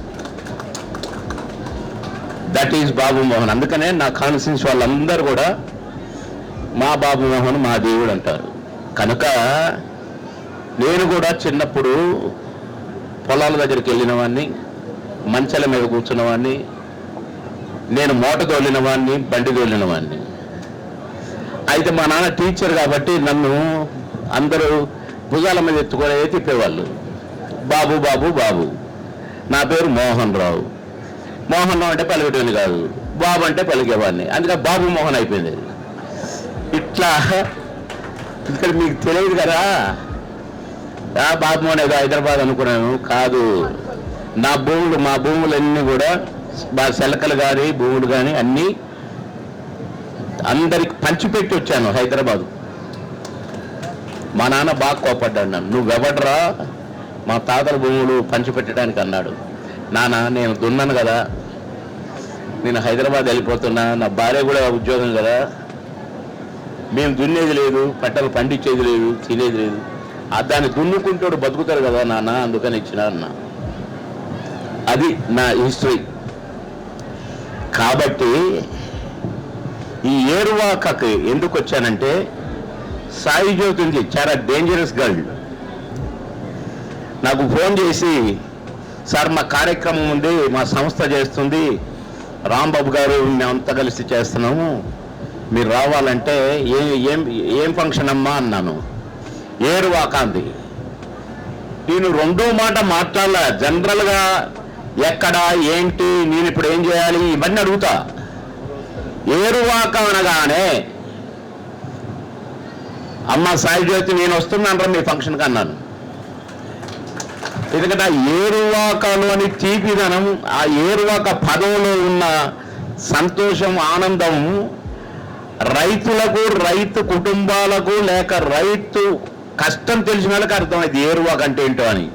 దట్ ఈజ్ బాబు మోహన్. అందుకనే నా కాన్స్టిట్యూన్సీ వాళ్ళందరూ కూడా మా బాబు మోహన్ మా దేవుడు అంటారు. కనుక నేను కూడా చిన్నప్పుడు పొలాల దగ్గరికి వెళ్ళిన వాడిని, మంచెల మీద కూర్చున్న వాడిని, నేను మోట తోలిన వాడిని, బండి తోలిన వాడిని. అయితే మా నాన్న టీచర్ కాబట్టి నన్ను అందరూ భుజాల మీద ఎత్తుకొని తిప్పేవాళ్ళు. బాబు బాబు బాబు. నా పేరు మోహన్ రావు. మోహన్ రావు అంటే పలికేటోని కాదు, బాబు అంటే పలికేవాడిని. అందుకే బాబు మోహన్ అయిపోయింది. ఇట్లా ఇక్కడ మీకు తెలియదు కదా, బాబు మోహన్ ఏదో హైదరాబాద్ అనుకున్నాను. కాదు, మా భూములన్నీ కూడా మా శెలకలు కానీ భూములు కానీ అన్నీ అందరికి పంచిపెట్టి వచ్చాను హైదరాబాదు. మా నాన్న బాగా కోపడ్డాడు నన్ను, నువ్వెవడరా మా తాతల భూములు పంచిపెట్టడానికి అన్నాడు. నాన్న, నేను దున్నాను కదా, నేను హైదరాబాద్ వెళ్ళిపోతున్నా, నా భార్య కూడా ఉద్యోగం కదా, మేము దున్నేది లేదు, పంటలు పండించేది లేదు, తినేది లేదు, దాన్ని దున్నుకుంటాడు బతుకుతారు కదా నాన్న, అందుకని ఇచ్చిన అన్న. అది నా హిస్టరీ. కాబట్టి ఈ ఏరువాకకి ఎందుకు వచ్చానంటే, సాయి జ్యోతి ఉంది, చాలా డేంజరస్ గర్ల్. నాకు ఫోన్ చేసి, సార్ మా కార్యక్రమం ఉంది, మా సంస్థ చేస్తుంది, రాంబాబు గారు మేమంతా కలిసి చేస్తున్నాము, మీరు రావాలంటే ఏం ఫంక్షన్ అమ్మా అన్నాను. ఏరువాక అంది. నేను రెండో మాట మాట్లాడలే. జనరల్గా ఎక్కడ ఏంటి, నేను ఇప్పుడు ఏం చేయాలి ఇవన్నీ అడుగుతా. ఏరువాక అనగానే, అమ్మ సాయి జ్యోతి నేను వస్తున్నాను రా మీ ఫంక్షన్కి అన్నాను. ఎందుకంటే ఆ ఏరువాకలోని తీపిదనం, ఆ ఏరువాక పదంలో ఉన్న సంతోషం, ఆనందం రైతులకు, రైతు కుటుంబాలకు, లేక రైతు కష్టం తెలిసిన వాళ్ళకి అర్థమైంది ఏరువాక అంటే ఏంటో అని.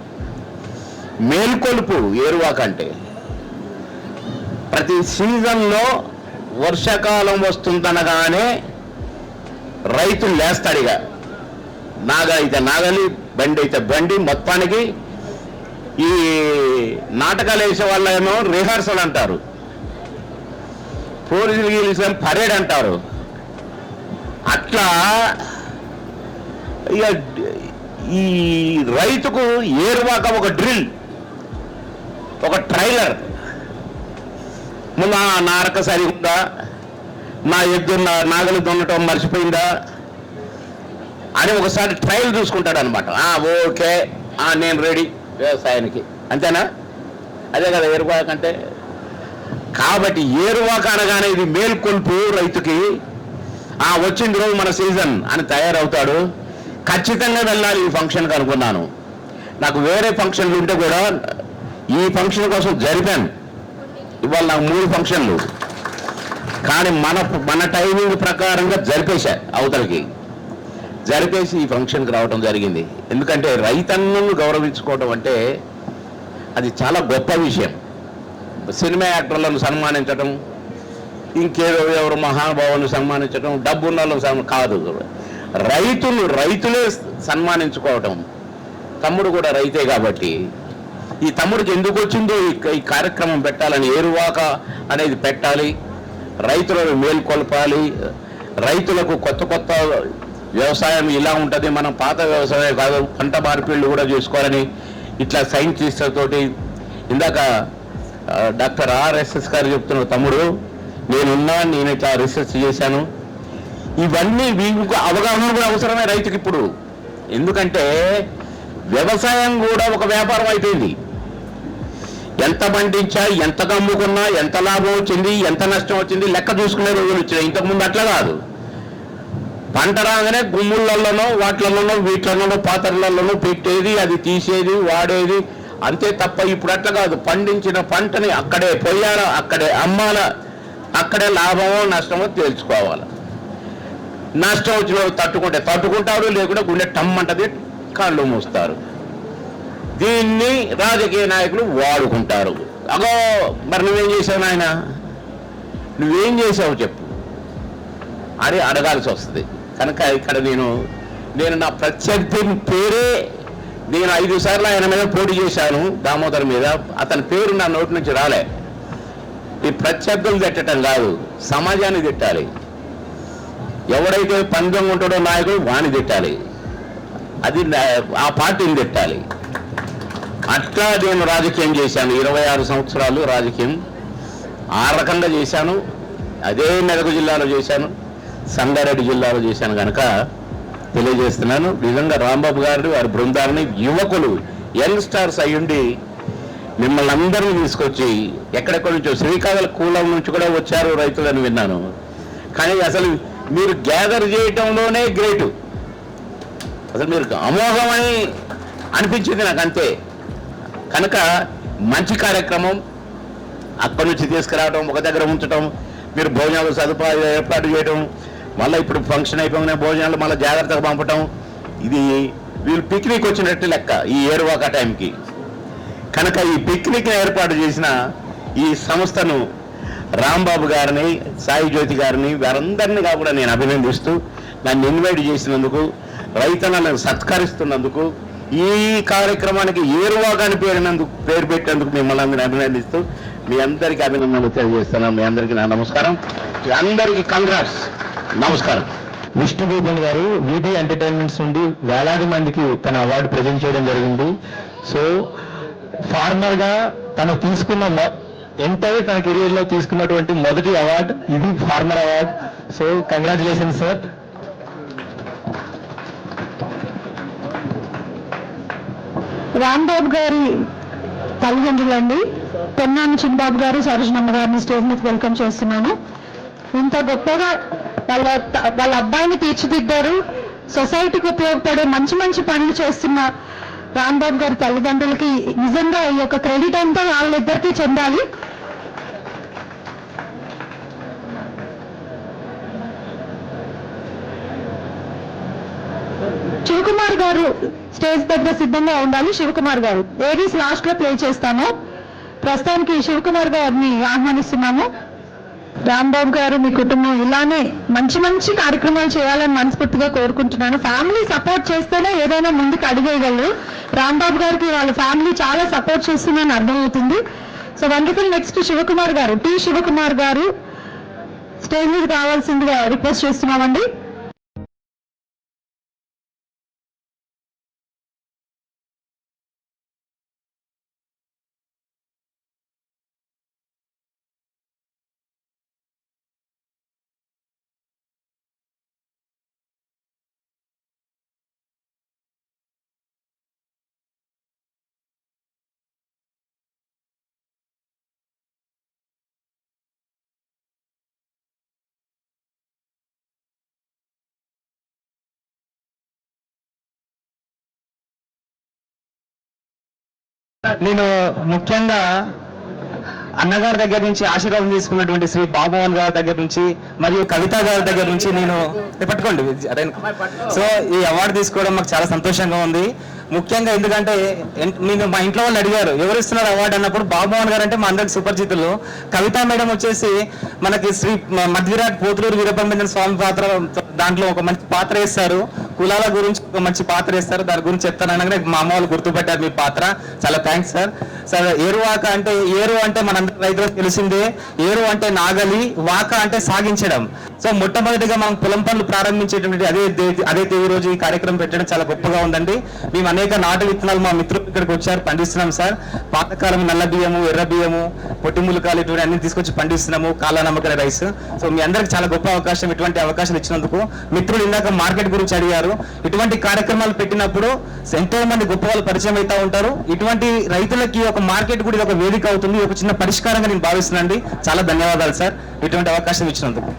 మేల్కొలుపు ఏరువాక అంటే. ప్రతి సీజన్లో వర్షాకాలం వస్తుందనగానే రైతు లేస్తాడిగా, నాగలి అయితే నాగలి, బండి అయితే బండి. మొత్తానికి ఈ నాటకాలు వేసే వాళ్ళేమో రిహార్సల్ అంటారు, పోలీసులు గీలిసేమో పరేడ్ అంటారు. అట్లా ఇక ఈ రైతుకు ఏరువాక ఒక డ్రిల్, ఒక ట్రైలర్. ముందు నా అరక సరిగ్గా, నా ఎద్దు నాగలి దున్నటం మర్చిపోయిందా అని ఒకసారి ట్రయల్ చూసుకుంటాడు అనమాట. ఓకే, నేను రెడీ వ్యవసాయానికి, అంతేనా? అదే కదా ఏరువాక అంటే. కాబట్టి ఏరువాక అనగానే ఇది మేల్కొల్పు రైతుకి. వచ్చింది రోజు మన సీజన్ అని తయారవుతాడు. ఖచ్చితంగా వెళ్ళాలి ఈ ఫంక్షన్కి అనుకున్నాను. నాకు వేరే ఫంక్షన్లు ఉంటే కూడా ఈ ఫంక్షన్ కోసం జరిపాను. ఇవాళ నాకు 3 ఫంక్షన్లు, కానీ మన టైమింగ్ ప్రకారంగా జరిపేశా. అవతలకి జరిపేసి ఈ ఫంక్షన్కి రావడం జరిగింది. ఎందుకంటే రైతన్నను గౌరవించుకోవడం అంటే అది చాలా గొప్ప విషయం. సినిమా యాక్టర్లను సన్మానించడం, ఇంకేదో ఎవరు మహానుభావులను సన్మానించడం, డబ్బున్న వాళ్ళని కాదు, రైతులే సన్మానించుకోవటం. తమ్ముడు కూడా రైతే కాబట్టి ఈ తమ్ముడికి ఎందుకు వచ్చిందో ఈ కార్యక్రమం పెట్టాలని, ఏరువాక అనేది పెట్టాలి, రైతులను మేల్కొల్పాలి, రైతులకు కొత్త వ్యవసాయం ఇలా ఉంటుంది, మనం పాత వ్యవసాయం కాదు పంట మార్పిళ్ళు కూడా చేసుకోవాలని ఇట్లా సైంటిస్టులతోటి ఇందాక డాక్టర్ ఆర్ఎస్ఎస్ గారు చెప్తున్న తమ్ముడు నేను ఇట్లా రీసెర్చ్ చేశాను. ఇవన్నీ వీళ్ళకు అవగాహన కూడా అవసరమే రైతుకి ఇప్పుడు. ఎందుకంటే వ్యవసాయం కూడా ఒక వ్యాపారం అయిపోయింది. ఎంత పండించా, ఎంత అమ్ముకున్నా, ఎంత లాభం వచ్చింది, ఎంత నష్టం వచ్చింది లెక్క చూసుకునే రోజులు వచ్చినాయి. ఇంతకుముందు అట్లా కాదు. పంట రాగానే గుమ్ములలోనో వాటిలలోనో వీటిలలోనో పాత్రలలోనో పెట్టేది, అది తీసేది, వాడేది అంతే తప్ప ఇప్పుడు అట్లా కాదు. పండించిన పంటని అక్కడే పోయాలా, అక్కడే అమ్మాలా, అక్కడే లాభమో నష్టమో తేల్చుకోవాలి. నష్టం వచ్చిన తట్టుకుంటారు, లేకుంటే గుండె టమ్మంటది, కాళ్ళు మూస్తారు. దీన్ని రాజకీయ నాయకులు వాడుకుంటారు. అగో మరి నువ్వేం చేసావు నాయన, నువ్వేం చేసావు చెప్పు అని అడగాల్సి వస్తుంది. కనుక ఇక్కడ నేను నా ప్రత్యర్థి పేరే, నేను 5 సార్లు ఆయన మీద పోటీ చేశాను, దామోదర్ మీద. అతని పేరు నా నోటి నుంచి రాలే. ఈ ప్రత్యర్థులు తిట్టడం కాదు, సమాజాన్ని తిట్టాలి. ఎవడైతే పందెం ఉంటాడో నాయకుడు వాణ్ణి తిట్టాలి, అది ఆ పార్టీని తిట్టాలి. అట్లా నేను రాజకీయం చేశాను. 26 సంవత్సరాలు రాజకీయం ఆ రకంగా చేశాను. అదే మెదక్ జిల్లాలో చేశాను, సంగారెడ్డి జిల్లాలో చేశాను. కనుక తెలియజేస్తున్నాను, నిజంగా రాంబాబు గారిని, వారి బృందాన్ని, యువకులు యంగ్ స్టార్స్ అయ్యుండి మిమ్మల్ని అందరినీ తీసుకొచ్చి ఎక్కడెక్కడి నుంచో శ్రీకాకుళం నుంచి కూడా వచ్చారు రైతులని విన్నాను. కానీ అసలు మీరు గ్యాదర్ చేయటంలోనే గ్రేటు. అసలు మీరు అమోఘమని అనిపించింది నాకు, అంతే. కనుక మంచి కార్యక్రమం అక్కడి నుంచి తీసుకురావడం, ఒక దగ్గర ఉంచడం, మీరు భోజనాలు సదుపాయాలు ఏర్పాటు చేయడం, మళ్ళీ ఇప్పుడు ఫంక్షన్ అయిపోయిన భోజనాలు మళ్ళీ జాగ్రత్తగా పంపటం, ఇది వీళ్ళు పిక్నిక్ వచ్చినట్టు లెక్క ఈ ఏరువాక టైంకి. కనుక ఈ పిక్నిక్ ఏర్పాటు చేసిన ఈ సంస్థను రాంబాబు గారిని, సాయి జ్యోతి గారిని, వారందరినీ కూడా నేను అభినందిస్తూ, నన్ను ఇన్వైట్ చేసినందుకు, రైతన్నలను సత్కరిస్తున్నందుకు, ఈ కార్యక్రమానికి ఏరువాక అని పేరు పెట్టేందుకు మిమ్మల్ని అందరినీ అభినందిస్తూ మీ అందరికీ అభినందనలు తెలియజేస్తున్నాను. మీ అందరికీ నా నమస్కారం. మీ అందరికీ కంగ్రాట్స్. నమస్కారం. విష్ణుగోపాల్ గారు వీటీ ఎంటర్టైన్మెంట్స్ నుండి వేలాది మందికి తన అవార్డు ప్రజెంట్ చేయడం జరిగింది. సో ఫార్మర్ గా తను తీసుకున్న ఎంటైర్ తన కెరీర్ లో తీసుకున్నటువంటి మొదటి అవార్డు ఇది, farmer award. So congratulations sir. Rambabu గారి తల్లిదండ్రులండి పొన్నాని చిన్నబాబు గారు, సరోజనమ్మ గారిని స్టేజ్ మీద వెల్కమ్ చేస్తున్నాను. ఇంత గొప్పగా వాళ్ళ అబ్బాయిని తీర్చిదిద్దారు. సొసైటీకి ఉపయోగపడే మంచి మంచి పనులు చేస్తున్న రాంబాబు గారి తల్లిదండ్రులకి నిజంగా ఈ యొక్క క్రెడిట్ అంతా వాళ్ళిద్దరికీ చెందాలి. శివకుమార్ గారు స్టేజ్ దగ్గర సిద్ధంగా ఉండాలి. శివకుమార్ గారు ఏడీస్ లాస్ట్ లో ప్లే చేస్తాను. ప్రస్తుతానికి శివకుమార్ గారిని ఆహ్వానిస్తున్నాము. రాంబాబు గారు, మీ కుటుంబం ఇలానే మంచి మంచి కార్యక్రమాలు చేయాలని మనస్ఫూర్తిగా కోరుకుంటున్నాను. ఫ్యామిలీ సపోర్ట్ చేస్తేనే ఏదైనా ముందుకు అడిగేయగలరు. రాంబాబు గారికి వాళ్ళ ఫ్యామిలీ చాలా సపోర్ట్ చేస్తుందని అర్థమవుతుంది. So wonderful. నెక్స్ట్ శివకుమార్ గారు, టి శివకుమార్ గారు స్టేజ్ మీద కావాల్సిందిగా రిక్వెస్ట్ చేస్తున్నామండి. నేను ముఖ్యంగా అన్నగారి దగ్గర నుంచి ఆశీర్వాదం తీసుకున్నటువంటి శ్రీ బాబుమోహన్ గారి దగ్గర నుంచి మరియు కవిత గారి దగ్గర నుంచి నేను పట్టుకోండి. సో ఈ అవార్డు తీసుకోవడం మాకు చాలా సంతోషంగా ఉంది. ముఖ్యంగా ఎందుకంటే నేను మా ఇంట్లో వాళ్ళు అడిగారు ఎవరు ఇస్తున్నారు అవార్డు అన్నప్పుడు బాబుమోహన్ గారు అంటే మా అందరికి సుపరిచితులు. కవితా మేడం వచ్చేసి మనకి శ్రీ మధ్విరాట్ పోతులూరు వీరబ్రహ్మేంద్ర స్వామి పాత్ర, దాంట్లో ఒక మంచి పాత్ర వేస్తారు, కులాల గురించి ఒక మంచి పాత్ర వేస్తారు, దాని గురించి చెప్తాను అనగానే మా అమ్మ వాళ్ళు గుర్తుపెట్టారు మీ పాత్ర. చాలా థ్యాంక్స్ సార్. సార్ ఏరువాక అంటే ఏరు అంటే మనందరి రైతులకు తెలిసిందే, ఏరు అంటే నాగలి, వాక అంటే సాగించడం. సో మొట్టమొదటిగా మనం పొలం పనులు ప్రారంభించేటువంటి అదే తేదీ రోజు ఈ కార్యక్రమం పెట్టడం చాలా గొప్పగా ఉందండి. మేము అనేక నాటు విత్తనాలు మా మిత్రులు ఇక్కడికి వచ్చారు పండిస్తున్నాం సార్. పాతకాలం నల్ల బియ్యము, ఎర్ర బియ్యము, పొట్టి ములకాలు ఇటువంటి అన్ని తీసుకొచ్చి పండిస్తున్నాము, కాలా నమ్మకం రైస్. సో మీ అందరికి చాలా గొప్ప అవకాశం, ఇటువంటి అవకాశాలు ఇచ్చినందుకు. మిత్రులు ఇందాక మార్కెట్ గురించి అడిగారు. ఇటువంటి కార్యక్రమాలు పెట్టినప్పుడు ఎంతో మంది గొప్ప వాళ్ళు పరిచయం అవుతా ఉంటారు. ఇటువంటి రైతులకి ఒక మార్కెట్ కూడా ఒక వేదిక అవుతుంది, ఒక చిన్న పరిష్కారంగా నేను భావిస్తున్నానండి. చాలా ధన్యవాదాలు సార్ ఇటువంటి అవకాశం ఇచ్చినందుకు.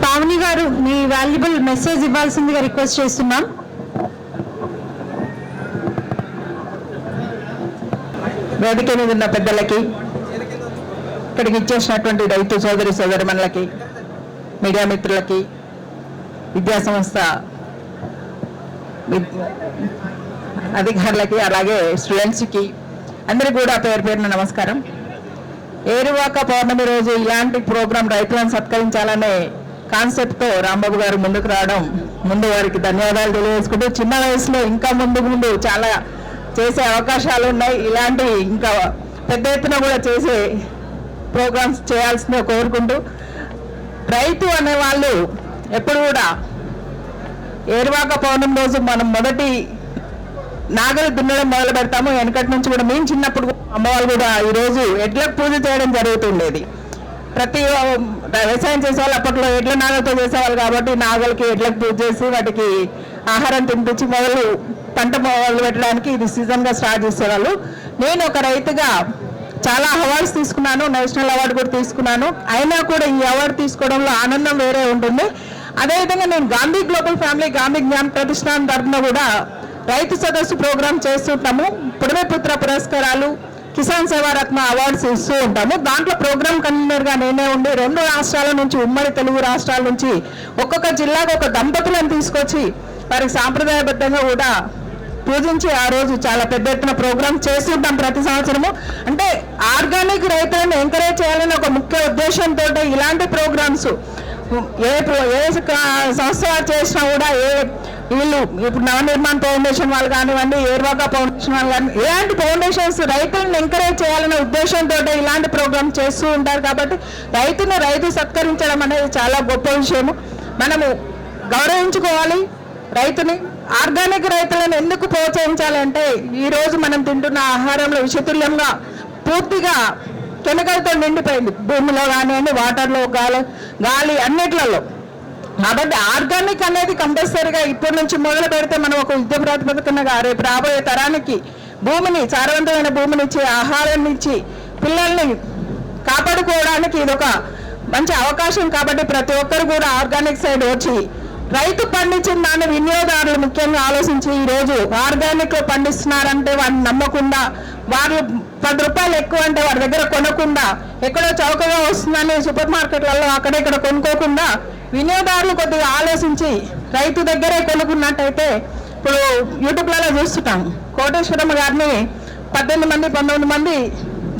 పావని గారు మీ వాల్యుబుల్ మెసేజ్ ఇవ్వాల్సిందిగా రిక్వెస్ట్ చేస్తున్నాం. వేదిక మీద ఉన్న పెద్దలకి, ఇక్కడికి ఇచ్చేసినటువంటి రైతు సోదరి సోదరిమణులకి, మీడియా మిత్రులకి, విద్యా సంస్థ అధికారులకి, అలాగే స్టూడెంట్స్కి అందరికీ కూడా పేరు పేరున నమస్కారం. ఏరువాక పౌర్ణమి రోజు ఇలాంటి ప్రోగ్రాం రైతులను సత్కరించాలనే కాన్సెప్ట్తో రాంబాబు గారు ముందుకు రావడం, ముందు వారికి ధన్యవాదాలు తెలియజేసుకుంటూ, చిన్న వయసులో ఇంకా ముందు చాలా చేసే అవకాశాలు ఉన్నాయి. ఇలాంటి ఇంకా పెద్ద ఎత్తున కూడా చేసే ప్రోగ్రామ్స్ చేయాల్సిందే కోరుకుంటూ, రైతు అనేవాళ్ళు ఎప్పుడు కూడా ఏరువాక పౌర్ణమి రోజు మనం మొదటి నాగలి దున్నడం మొదలు పెడతాము. వెనకటి నుంచి కూడా మేము చిన్నప్పుడు అమ్మవాళ్ళు కూడా ఈరోజు ఎడ్లకు పూజ చేయడం జరుగుతుండేది. ప్రతి వ్యవసాయం చేసేవాళ్ళు అప్పట్లో ఎడ్ల నాగలతో చేసేవాళ్ళు కాబట్టి నాగలికి ఎడ్లకు పూజ చేసి వాటికి ఆహారం తినిపించి పంట మొదలు పెట్టడానికి ఇది సీజన్గా స్టార్ట్ చేసేవాళ్ళు. నేను ఒక రైతుగా చాలా అవార్డ్స్ తీసుకున్నాను, నేషనల్ అవార్డు కూడా తీసుకున్నాను. అయినా కూడా ఈ అవార్డు తీసుకోవడంలో ఆనందం వేరే ఉంటుంది. అదేవిధంగా నేను గాంధీ గ్లోబల్ ఫ్యామిలీ గాంధీ జ్ఞాన ప్రతిష్టాన్ తరఫున కూడా రైతు సదస్సు ప్రోగ్రాం చేస్తుంటాము. పుడమిపుత్ర పురస్కారాలు, కిసాన్ సేవారత్న అవార్డ్స్ ఇస్తూ ఉంటాము. దాంట్లో ప్రోగ్రామ్ కన్వీనర్గా నేనే ఉండి 2 రాష్ట్రాల నుంచి, ఉమ్మడి తెలుగు రాష్ట్రాల నుంచి ఒక్కొక్క జిల్లాకు ఒక దంపతులను తీసుకొచ్చి వారికి సాంప్రదాయబద్ధంగా కూడా పూజించి ఆ రోజు చాలా పెద్ద ఎత్తున ప్రోగ్రామ్ చేస్తుంటాం ప్రతి సంవత్సరము. అంటే ఆర్గానిక్ రైతులను ఎంకరేజ్ చేయాలని ఒక ముఖ్య ఉద్దేశంతో ఇలాంటి ప్రోగ్రామ్స్ ఏ సంస్థ చేసినా కూడా, వీళ్ళు ఇప్పుడు నవనిర్మాణ్ ఫౌండేషన్ వాళ్ళు కానివ్వండి, ఏర్వాక ఫౌండేషన్ వాళ్ళు కానీ, ఇలాంటి ఫౌండేషన్స్ రైతులను ఎంకరేజ్ చేయాలనే ఉద్దేశంతో ఇలాంటి ప్రోగ్రామ్ చేస్తూ ఉంటారు. కాబట్టి రైతు సత్కరించడం అనేది చాలా గొప్ప విషయము. మనము గౌరవించుకోవాలి రైతుని. ఆర్గానిక్ రైతులను ఎందుకు ప్రోత్సహించాలంటే ఈరోజు మనం తింటున్న ఆహారంలో విషతుల్యంగా పూర్తిగా కెమికల్తో నిండిపోయింది. భూమిలో కానివ్వండి, వాటర్లో, గాలి అన్నిట్లలో. కాబట్టి ఆర్గానిక్ అనేది కంపల్సరీగా ఇప్పటి నుంచి మొదలు పెడితే మనం ఒక యుద్ధ ప్రాతిపదికనగా రేపు రాబోయే తరానికి భూమిని, సారవంతమైన భూమిని ఇచ్చి, ఆహారాన్ని ఇచ్చి, పిల్లల్ని కాపాడుకోవడానికి ఇది ఒక మంచి అవకాశం. కాబట్టి ప్రతి ఒక్కరు కూడా ఆర్గానిక్ సైడ్ వచ్చి రైతు పండించిన దాన్ని వినియోగదారులు ముఖ్యంగా ఆలోచించి ఈరోజు ఆర్గానిక్లో పండిస్తున్నారంటే వాడిని నమ్మకుండా, వాళ్ళు 10 రూపాయలు ఎక్కువ అంటే వాడి దగ్గర కొనకుండా, ఎక్కడో చౌకగా వస్తుందని సూపర్ మార్కెట్లలో అక్కడెక్కడ కొనుక్కోకుండా వినియోగదారులు కొద్దిగా ఆలోచించి రైతు దగ్గరే కొనుక్కున్నట్టయితే, ఇప్పుడు యూట్యూబ్లలో చూస్తున్నాం కోటేశ్వరమ్మ గారిని 18 మంది 19 మంది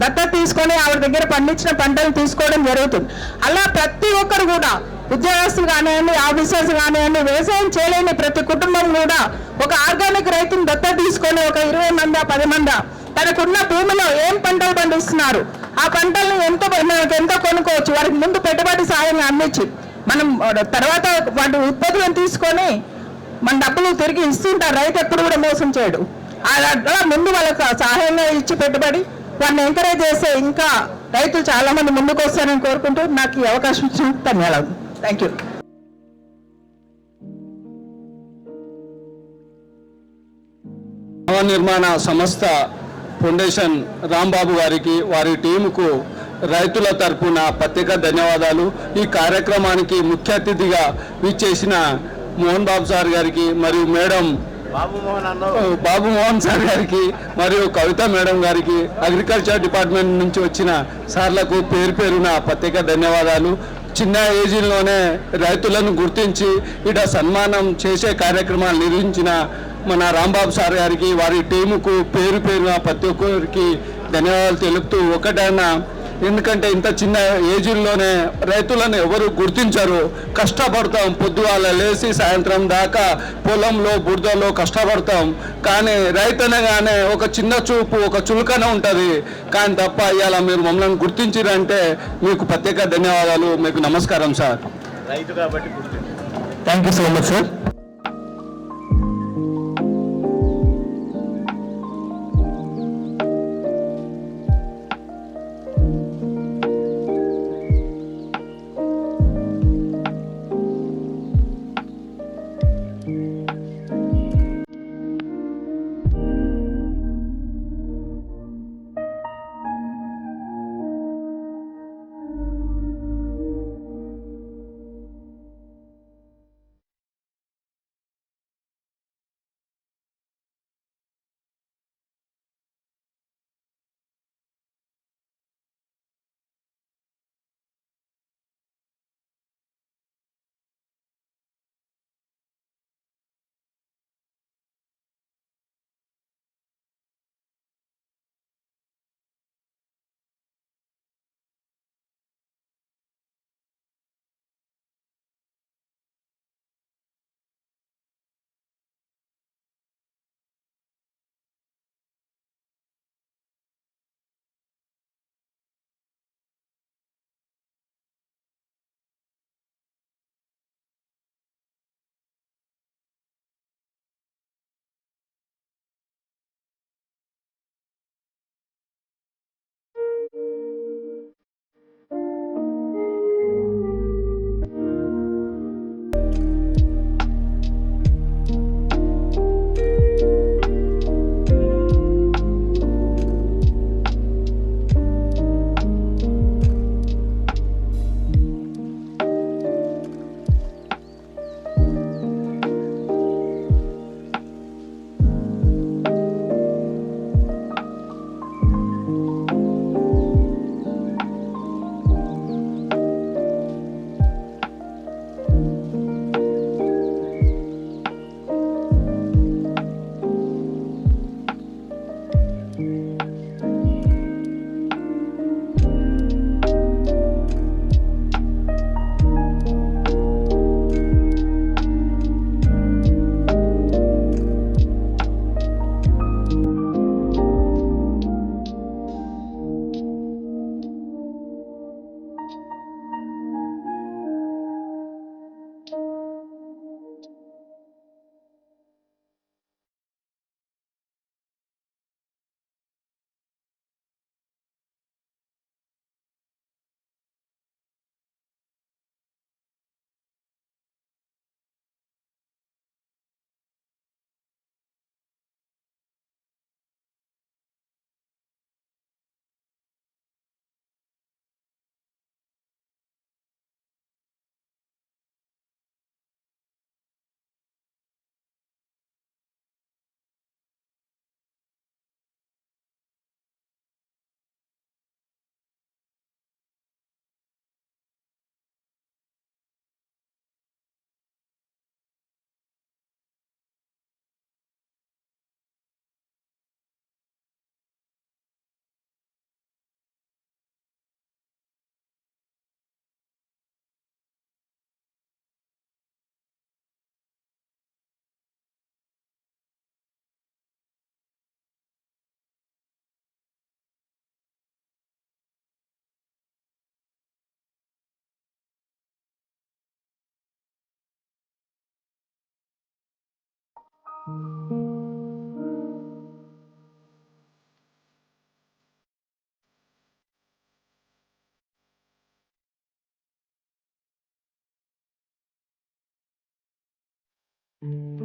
దత్తత తీసుకొని ఆవిడ దగ్గర పండించిన పంటలు తీసుకోవడం జరుగుతుంది. అలా ప్రతి ఒక్కరు కూడా, ఉద్యోగస్తులు కానివ్వండి, ఆఫీసర్స్ కానివ్వండి, వ్యవసాయం చేయలేని ప్రతి కుటుంబం కూడా ఒక ఆర్గానిక్ రైతుని దత్తత తీసుకొని ఒక 20 మంది 10 మంది తనకున్న భూమిలో ఏం పంటలు పండిస్తున్నారు, ఆ పంటలను ఎంతో కొనుక్కోవచ్చు. వారికి ముందు పెట్టుబడి సాయం అందించి మనం తర్వాత వాటి ఉత్పత్తులను తీసుకొని మన డబ్బులు తిరిగి ఇస్తుంటారు. రైతు ఎప్పుడు కూడా మోసం చేయడు. అలా ముందు వాళ్ళకి సహాయంగా ఇచ్చి పెట్టుబడి వాళ్ళని ఎంకరేజ్ చేస్తే ఇంకా రైతులు చాలా మంది ముందుకు వస్తారని కోరుకుంటూ నాకు ఈ అవకాశం ఇచ్చిన ధన్యవాదాలు. Thank you. భవన నిర్మాణ సంస్థ ఫౌండేషన్ రాంబాబు గారికి వారి టీముకు రైతుల తరపున ప్రత్యేక ధన్యవాదాలు. ఈ కార్యక్రమానికి ముఖ్య అతిథిగా విచ్చేసిన మోహన్ బాబు సార్ గారికి మరియు మేడం బాబు మోహన్ సార్ గారికి మరియు కవిత మేడం గారికి, అగ్రికల్చర్ డిపార్ట్మెంట్ నుంచి వచ్చిన సార్లకు పేరు పేరున ప్రత్యేక ధన్యవాదాలు. చిన్న ఏజీల్లోనే రైతులను గుర్తించి ఇక్కడ సన్మానం చేసే కార్యక్రమాలు నిర్వహించిన మన రాంబాబు సార్ గారికి, వారి టీముకు పేరు పేరున ప్రతి ఒక్కరికి ధన్యవాదాలు తెలుపుతూ, ఒకటైనా ఎందుకంటే ఇంత చిన్న ఏజీల్లోనే రైతులను ఎవరు గుర్తించరు. కష్టపడతాం, పొద్దుగాల లేచి సాయంత్రం దాకా పొలంలో బురదలో కష్టపడతాం. కానీ రైతనగానే ఒక చిన్న చూపు, ఒక చులకన ఉంటుంది. కానీ తప్ప ఇవాళ మీరు మమ్మల్ని గుర్తించారంటే మీకు ప్రత్యేక ధన్యవాదాలు. మీకు నమస్కారం సార్. రైతు కాబట్టి thank you so much sir. Thank you.